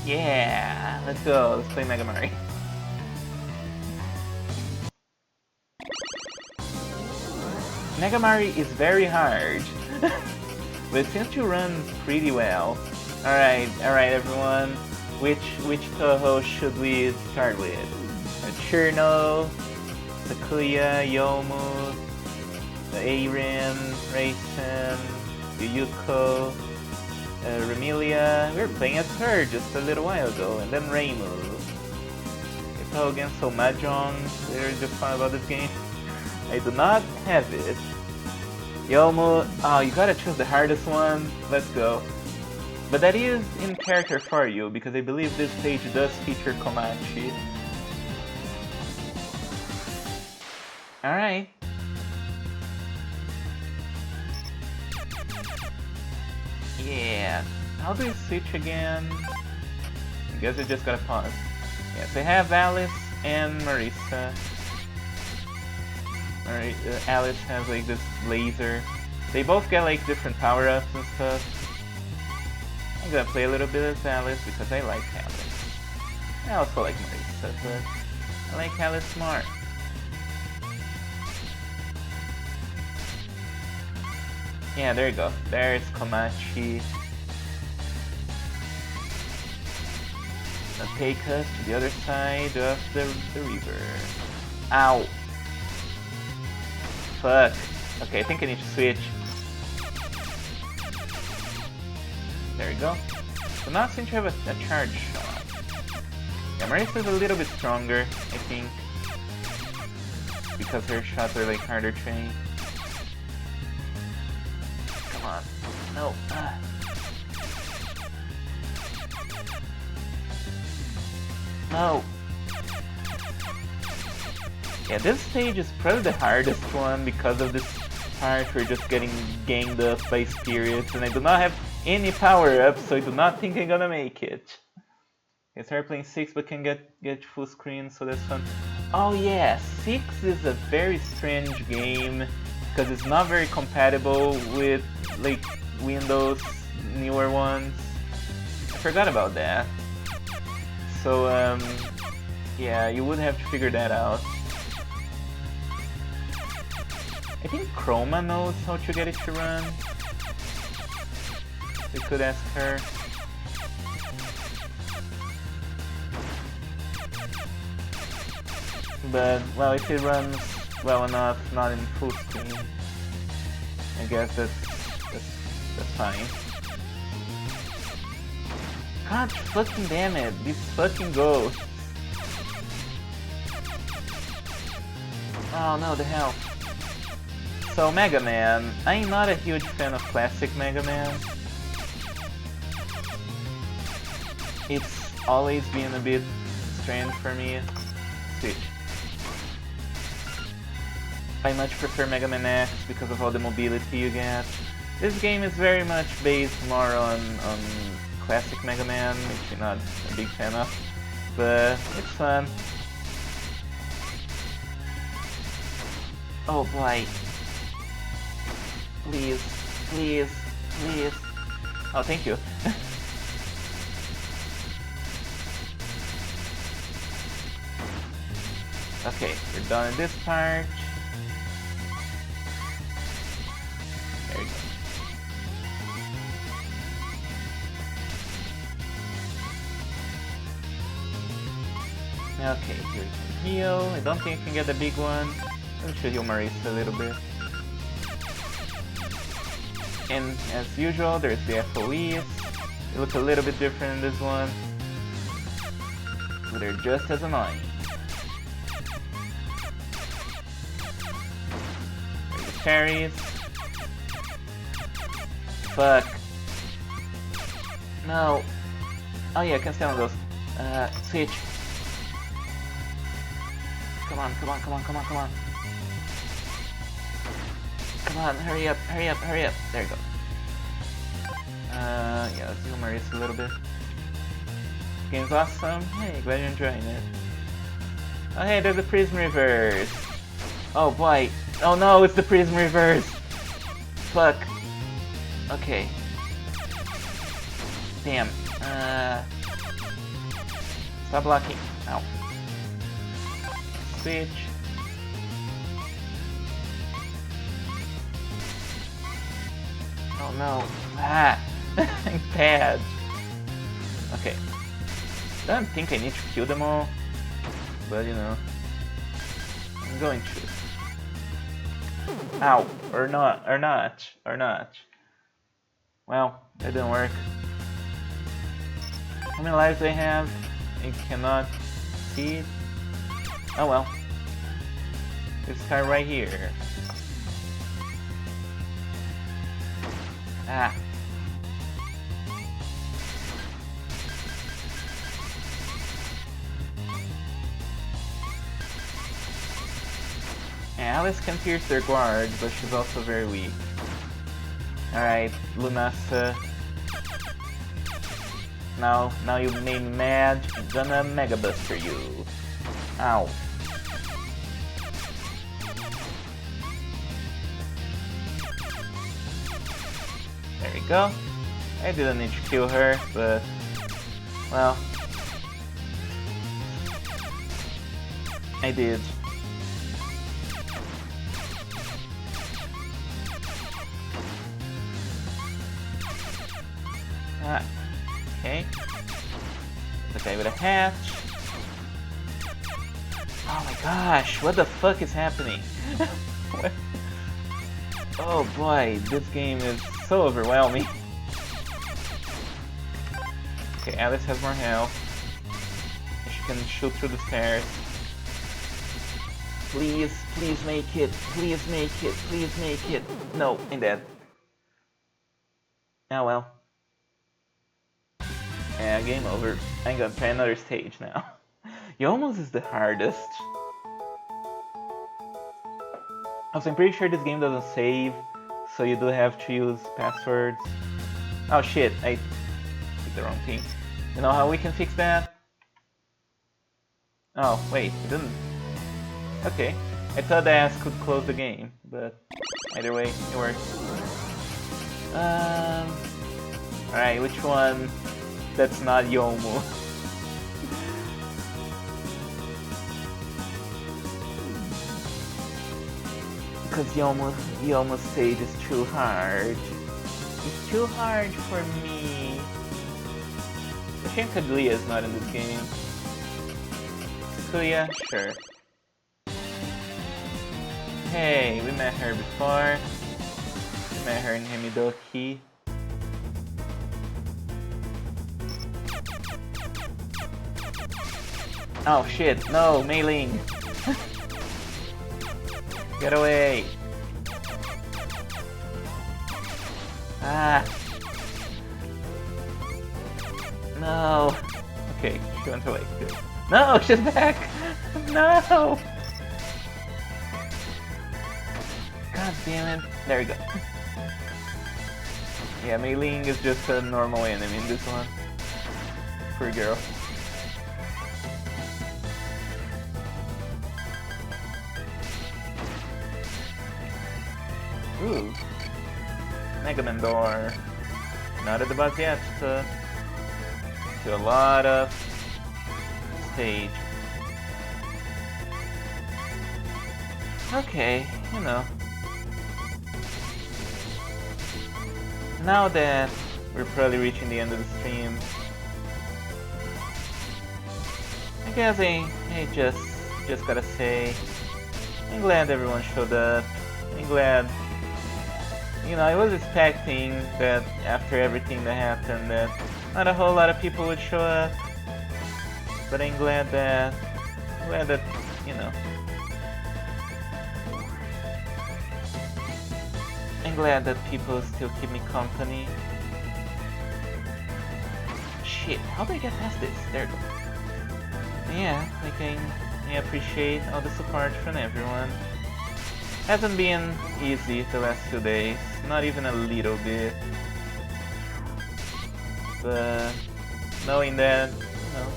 Yeah, let's go. Let's play Mega Mari. Mega Mari is very hard, but it seems to run pretty well. Alright everyone, which Toho should we start with? Churno, Sakuya, Yomu, Eirin, Raisin, Yuyuko, Remilia. We were playing as her just a little while ago, and then Reimu. Toho against Mahjong. We were just fun about this game. I do not have it. Yomu, oh, you gotta choose the hardest one. Let's go. But that is in character for you, because I believe this stage does feature Komachi. Alright. Yeah. How do you switch again? I guess I just gotta pause. Yes, I have Alice and Marisa. Alright, Alice has like this laser. They both get like different power-ups and stuff. I'm gonna play a little bit as Alice because I like Alice. I also like Marisa, but I like Alice more. Yeah, there you go. There's Komachi. Now take us to the other side of the river. Ow! Fuck. Okay, I think I need to switch. There we go. So now seem to have a charge shot. Yeah, Marisa's a little bit stronger, I think. Because her shots are like harder to aim. Come on. No. No. Yeah, this stage is probably the hardest one because of this part where you're just getting ganged up by spirits, and I do not have any power-ups, so I do not think I'm gonna make it. I started playing 6 but can get full screen, so that's fun. Oh yeah, 6 is a very strange game because it's not very compatible with like Windows newer ones. forgot about that. So, yeah, you would have to figure that out. I think Chroma knows how to get it to run. We could ask her. But, well, if it runs well enough, not in full screen, I guess that's fine. God fucking damn it, these fucking ghosts. Oh no, the hell. So Mega Man, I'm not a huge fan of classic Mega Man. It's always been a bit strange for me. Switch. I much prefer Mega Man X because of all the mobility you get. This game is very much based more on classic Mega Man, which I'm not a big fan of, but it's fun. Oh boy. Please, please, please. Oh, thank you. Okay, we're done in this part. There we go. Okay, here we can heal. I don't think I can get the big one. Let me show you Marisa a little bit. And as usual, there's the FOEs. They look a little bit different in this one, but they're just as annoying. There's the fairies. Fuck. No. Oh yeah, I can stand on those. Switch. Come on, come on, come on, come on, come on. Come on, hurry up, hurry up, hurry up. There you go. Yeah, let's zoom Marisa a little bit. This game's awesome. Hey, glad you're enjoying it. Oh hey, there's the Prism Reverse. Oh boy. Oh no, it's the Prism Reverse. Fuck. Okay. Damn. Stop blocking. Ow. Switch. Oh no. Ah! I'm bad. Okay. I don't think I need to kill them all, but you know. I'm going to. Ow! Or not. Or not. Or not. Well, that didn't work. How many lives do I have? I cannot see it. Oh well. This guy right here. Ah. Alice can pierce their guard, but she's also very weak. Alright, Lunasa. Now you made me mad. I'm gonna Mega Buster you. Ow. There we go. I didn't need to kill her, but well, I did. Ah, okay. The guy with a hatch. Oh my gosh, what the fuck is happening? Oh boy, this game is so overwhelming. Okay, Alice has more health. She can shoot through the stairs. Please, please make it. Please make it. Please make it. No, I'm dead. Oh well. Yeah, game over. I'm gonna try another stage now. Yomos is the hardest. Also, I'm pretty sure this game doesn't save, so you do have to use passwords. Oh shit, I did the wrong thing. You know how we can fix that? Oh, wait, it didn't. Okay, I thought the ass could close the game, but either way, it works. Alright, which one? That's not Yomu. Because Yomu stage is too hard. It's too hard for me. I think Kaguya is not in this game. Kaguya? Sure. Hey, we met her before. We met her in Hemidoki. Oh shit, no, Mei Ling! Get away! Ah! No! Okay, she went away, good. No, she's back! No! God damn it. There we go. Yeah, Mei Ling is just a normal enemy in this one. Poor girl. Ooh. Mega Man door. Not at the boss yet. Do a lot of stage. Okay, you know. Now that we're probably reaching the end of the stream, I guess I just gotta say, I'm glad everyone showed up. I'm glad. You know, I was expecting that after everything that happened that not a whole lot of people would show up, but I'm glad that, you know, I'm glad that people still keep me company. Shit, how do I get past this? There we go. Yeah, like I appreciate all the support from everyone. Hasn't been easy the last few days, not even a little bit. But knowing that, you know,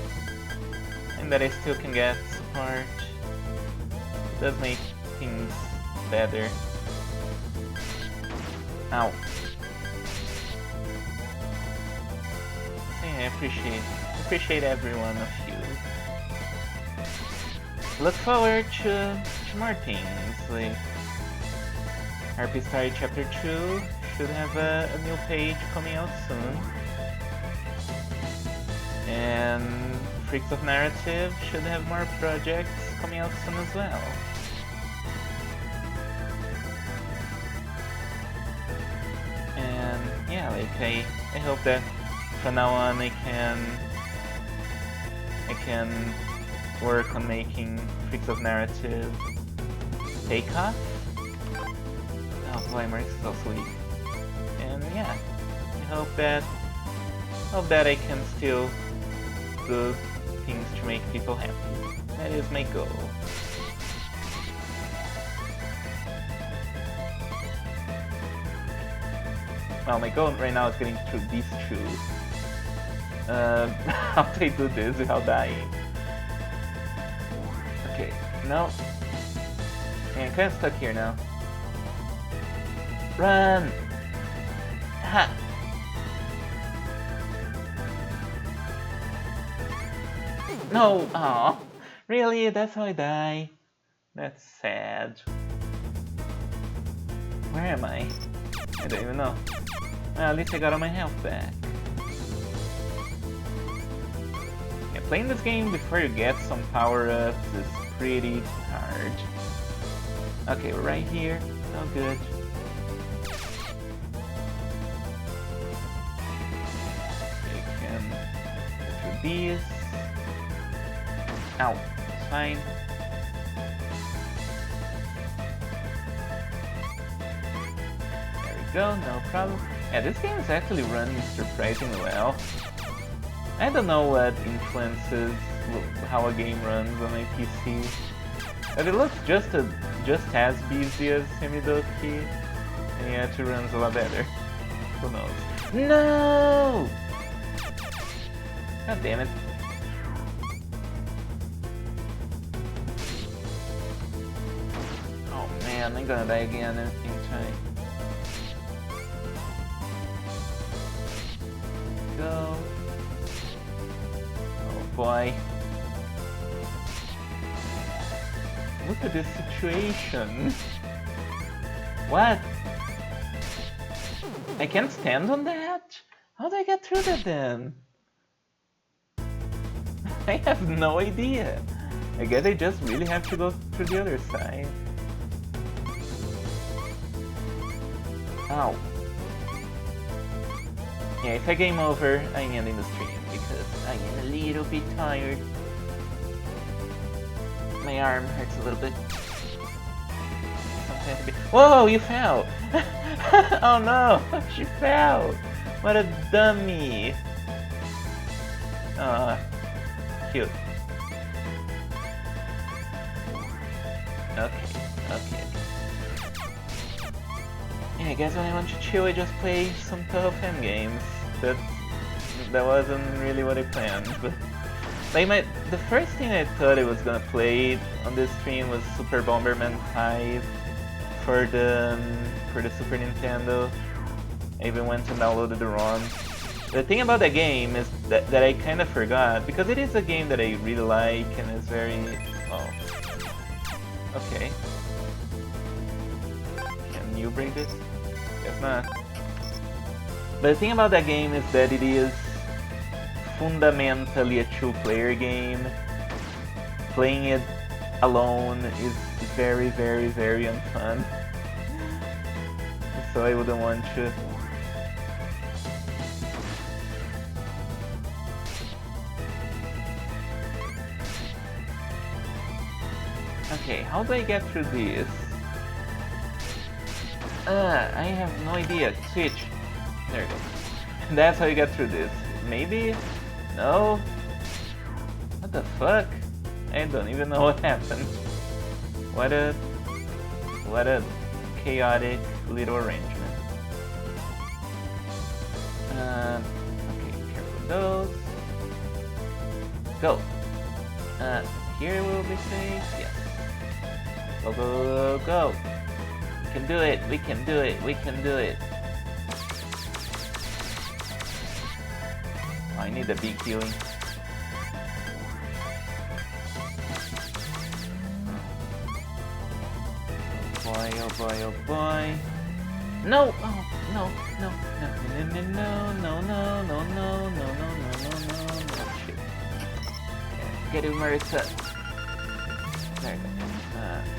and that I still can get support, it does make things better. Ow. So yeah, I appreciate every one of you. Look forward to more things, like RP Story Chapter 2 should have a new page coming out soon. And Freaks of Narrative should have more projects coming out soon as well. And yeah, like I hope that from now on I can work on making Freaks of Narrative take off. Oh boy, Mark's so sweet. And yeah, I hope that I can still do things to make people happy. That is my goal. Well, my goal right now is getting through these two. How do I do this without dying? Okay, no. Yeah, I'm kinda stuck here now. Run! Ha! No! Aw! Really? That's how I die? That's sad. Where am I? I don't even know. Well, at least I got all my health back. Yeah, playing this game before you get some power-ups is pretty hard. Okay, we're right here. Oh, good. Okay, can get through these. Ow, it's fine. There we go, no problem. Yeah, this game is actually running surprisingly well. I don't know what influences how a game runs on my PC, but it looks just as busy as Hemidoki, and yet it runs a lot better. Who knows? No! God damn it. Oh man, I'm gonna die again in time. Go. boy. Look at this situation. What? I can't stand on that? How do I get through that then? I have no idea. I guess I just really have to go through the other side. Ow. Yeah, if I game over, I'm ending the stream because I am a little bit tired. My arm hurts a little bit. Whoa, you fell! Oh no, she fell! What a dummy! Cute. Okay. Yeah, I guess when I want to chill, I just play some Toho fan games. That wasn't really what I planned, but like the first thing I thought I was gonna play on this stream was Super Bomberman 5 for the Super Nintendo. I even went and downloaded the ROM. The thing about that game is that I kind of forgot, because it is a game that I really like and is very... oh. Okay. Can you break this? Guess not. But the thing about that game is that it is fundamentally a two-player game. Playing it alone is very, very, very unfun. So I wouldn't want to. Okay, how do I get through this? I have no idea. Switch. There we go. That's how you get through this. Maybe? No? What the fuck? I don't even know what happened. What a chaotic little arrangement. Okay, careful with those. Go. Here we'll be safe. Yes. Go, go, go. We can do it. We can do it. We can do it. Oh, I need the big healing. Boy, oh boy, oh boy. No! Oh, no, no, no, no, no, no, no, no, no, no, no, no, no, shit. Get him, Marissa. There you go.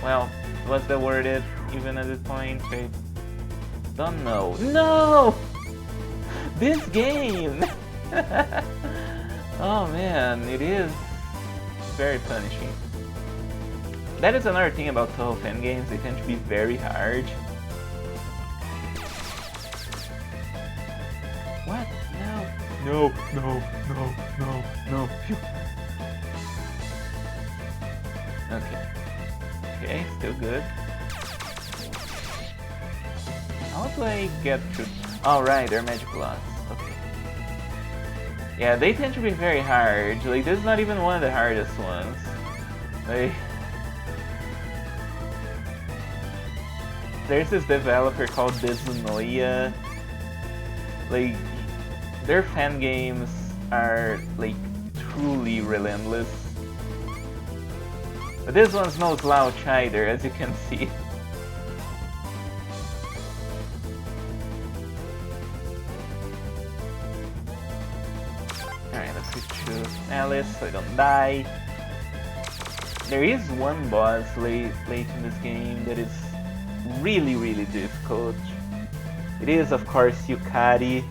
Well, was that worth it, even at this point? I don't know. No! This game! Oh man, it is very punishing. That is another thing about Toho fan games, they tend to be very hard. What? No. No, no, no, no, no. Phew. Okay. Okay, still good. How do I get through? Oh right, they're magic blocks. Okay. Yeah, they tend to be very hard. Like, this is not even one of the hardest ones. Like, there's this developer called Dizunoia. Like, their fan games are like truly relentless. But this one's no slouch either, as you can see. Alright, let's switch to Alice so I don't die. There is one boss late in this game that is really, really difficult. It is, of course, Yukari.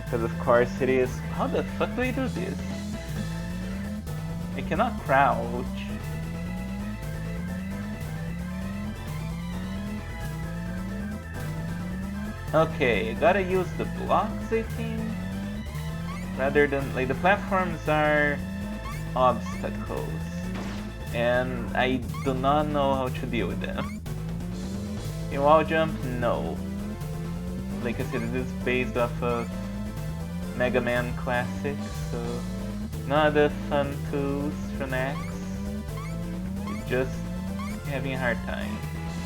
Because of course it is. How the fuck do I do this? I cannot crouch. Okay, gotta use the blocks, I think. Rather than, like, the platforms are obstacles. And I do not know how to deal with them. In wall jump, no. Like I said, it is based off of Mega Man classics, so not the fun tools from X. Just having a hard time.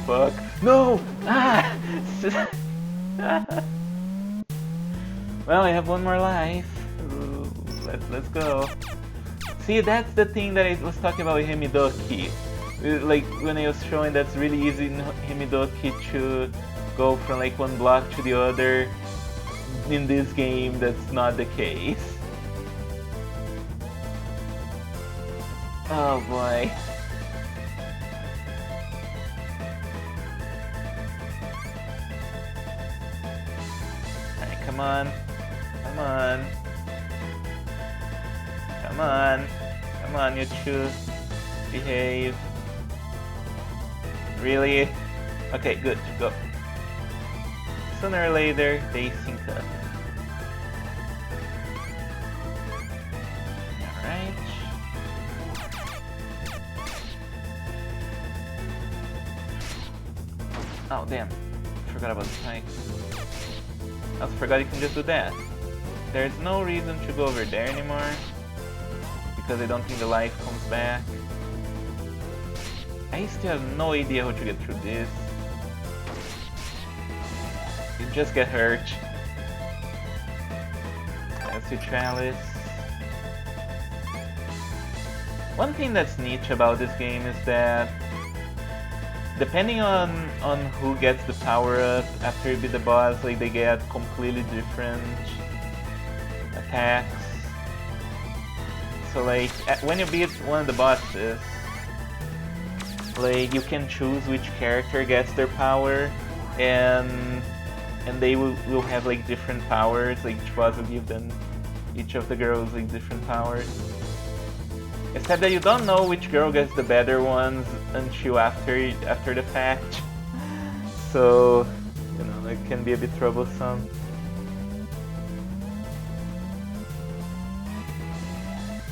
Fuck. No! Ah! Well, I have one more life. Ooh, let's go. See, that's the thing that I was talking about with Himidoki. Like, when I was showing that's really easy in Himidoki to go from like one block to the other. In this game, that's not the case. Oh boy. Alright, come on. Come on. Come on. Come on, you two. Behave. Really? Okay, good. Go. Sooner or later, they sync up. Alright. Oh, damn. Forgot about the spike. I also forgot you can just do that. There's no reason to go over there anymore. Because I don't think the life comes back. I still have no idea how to get through this. You just get hurt. That's your chalice. One thing that's neat about this game is that depending on who gets the power up after you beat the boss, like they get completely different attacks. So like when you beat one of the bosses, like you can choose which character gets their power, and they will have like different powers. Like each boss will give them, each of the girls, like different powers. Except that you don't know which girl gets the better ones until after the fact. So, you know, it can be a bit troublesome.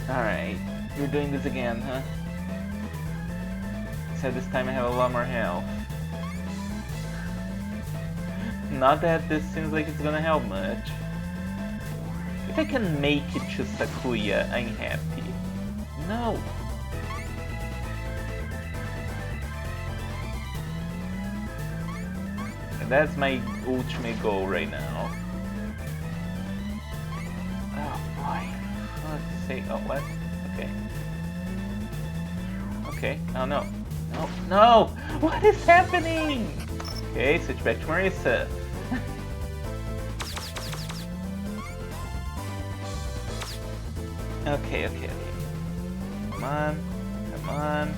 Alright, you're doing this again, huh? Except this time I have a lot more health. Not that this seems like it's gonna help much. If I can make it to Sakuya, I'm happy. No! And that's my ultimate goal right now. Oh boy. Let's see. Oh, what? Okay. Okay. Oh no. No. No! What is happening? Okay, switch back to Marissa. Okay. Come on. Come on.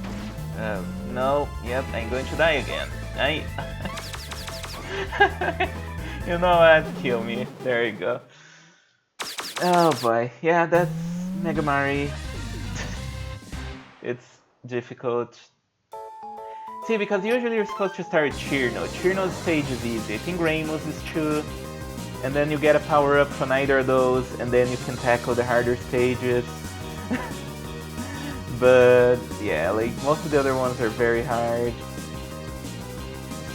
No. Yep, I'm going to die again. You know what? Kill me. There you go. Oh boy. Yeah, that's Megamari. It's difficult. See, because usually you're supposed to start with Chirno. Chirno's stage is easy. I think Rainbow's is too. And then you get a power up from either of those, and then you can tackle the harder stages. But yeah, like most of the other ones are very hard.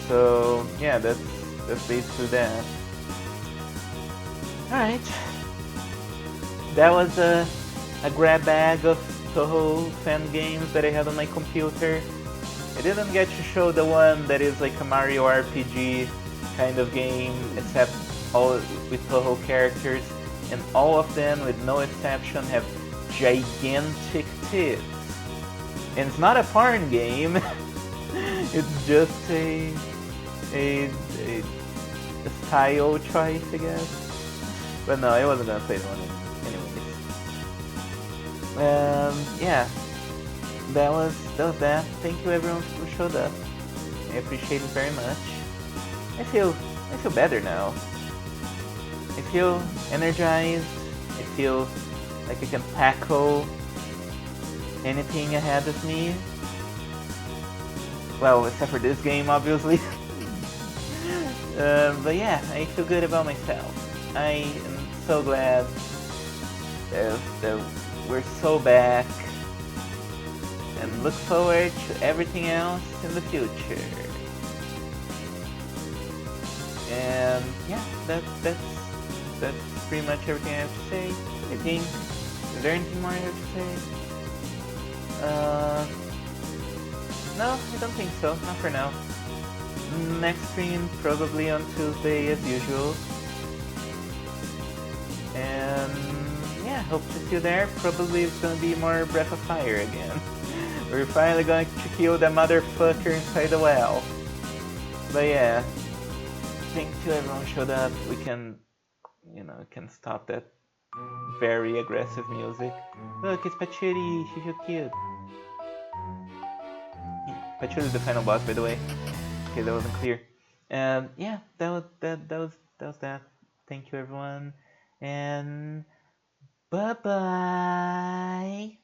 So yeah, that's basically that. Alright. That was a grab bag of Toho fan games that I had on my computer. I didn't get to show the one that is like a Mario RPG kind of game, except all with Toho characters, and all of them, with no exception, have gigantic tits. And it's not a porn game. It's just a style choice, I guess. But no, I wasn't gonna play the one anyways. Yeah, that was that. Thank you everyone who showed up. I appreciate it very much. I feel better now. I feel energized. I feel like I can tackle anything ahead of me. Well, except for this game, obviously. But yeah, I feel good about myself. I am so glad that we're so back, and look forward to everything else in the future. And yeah, that's pretty much everything I have to say. I think. Is there anything more I have to say? No, I don't think so. Not for now. Next stream probably on Tuesday as usual. And yeah, hope to see you there. Probably it's gonna be more Breath of Fire again. We're finally going to kill the motherfucker inside the well. But yeah, thank you everyone showed up. We can, can stop that very aggressive music. Look, it's Patchouli. She's so cute. Patchouli is the final boss, by the way. Okay, that wasn't clear. Yeah, that was that. Thank you everyone, and bye bye.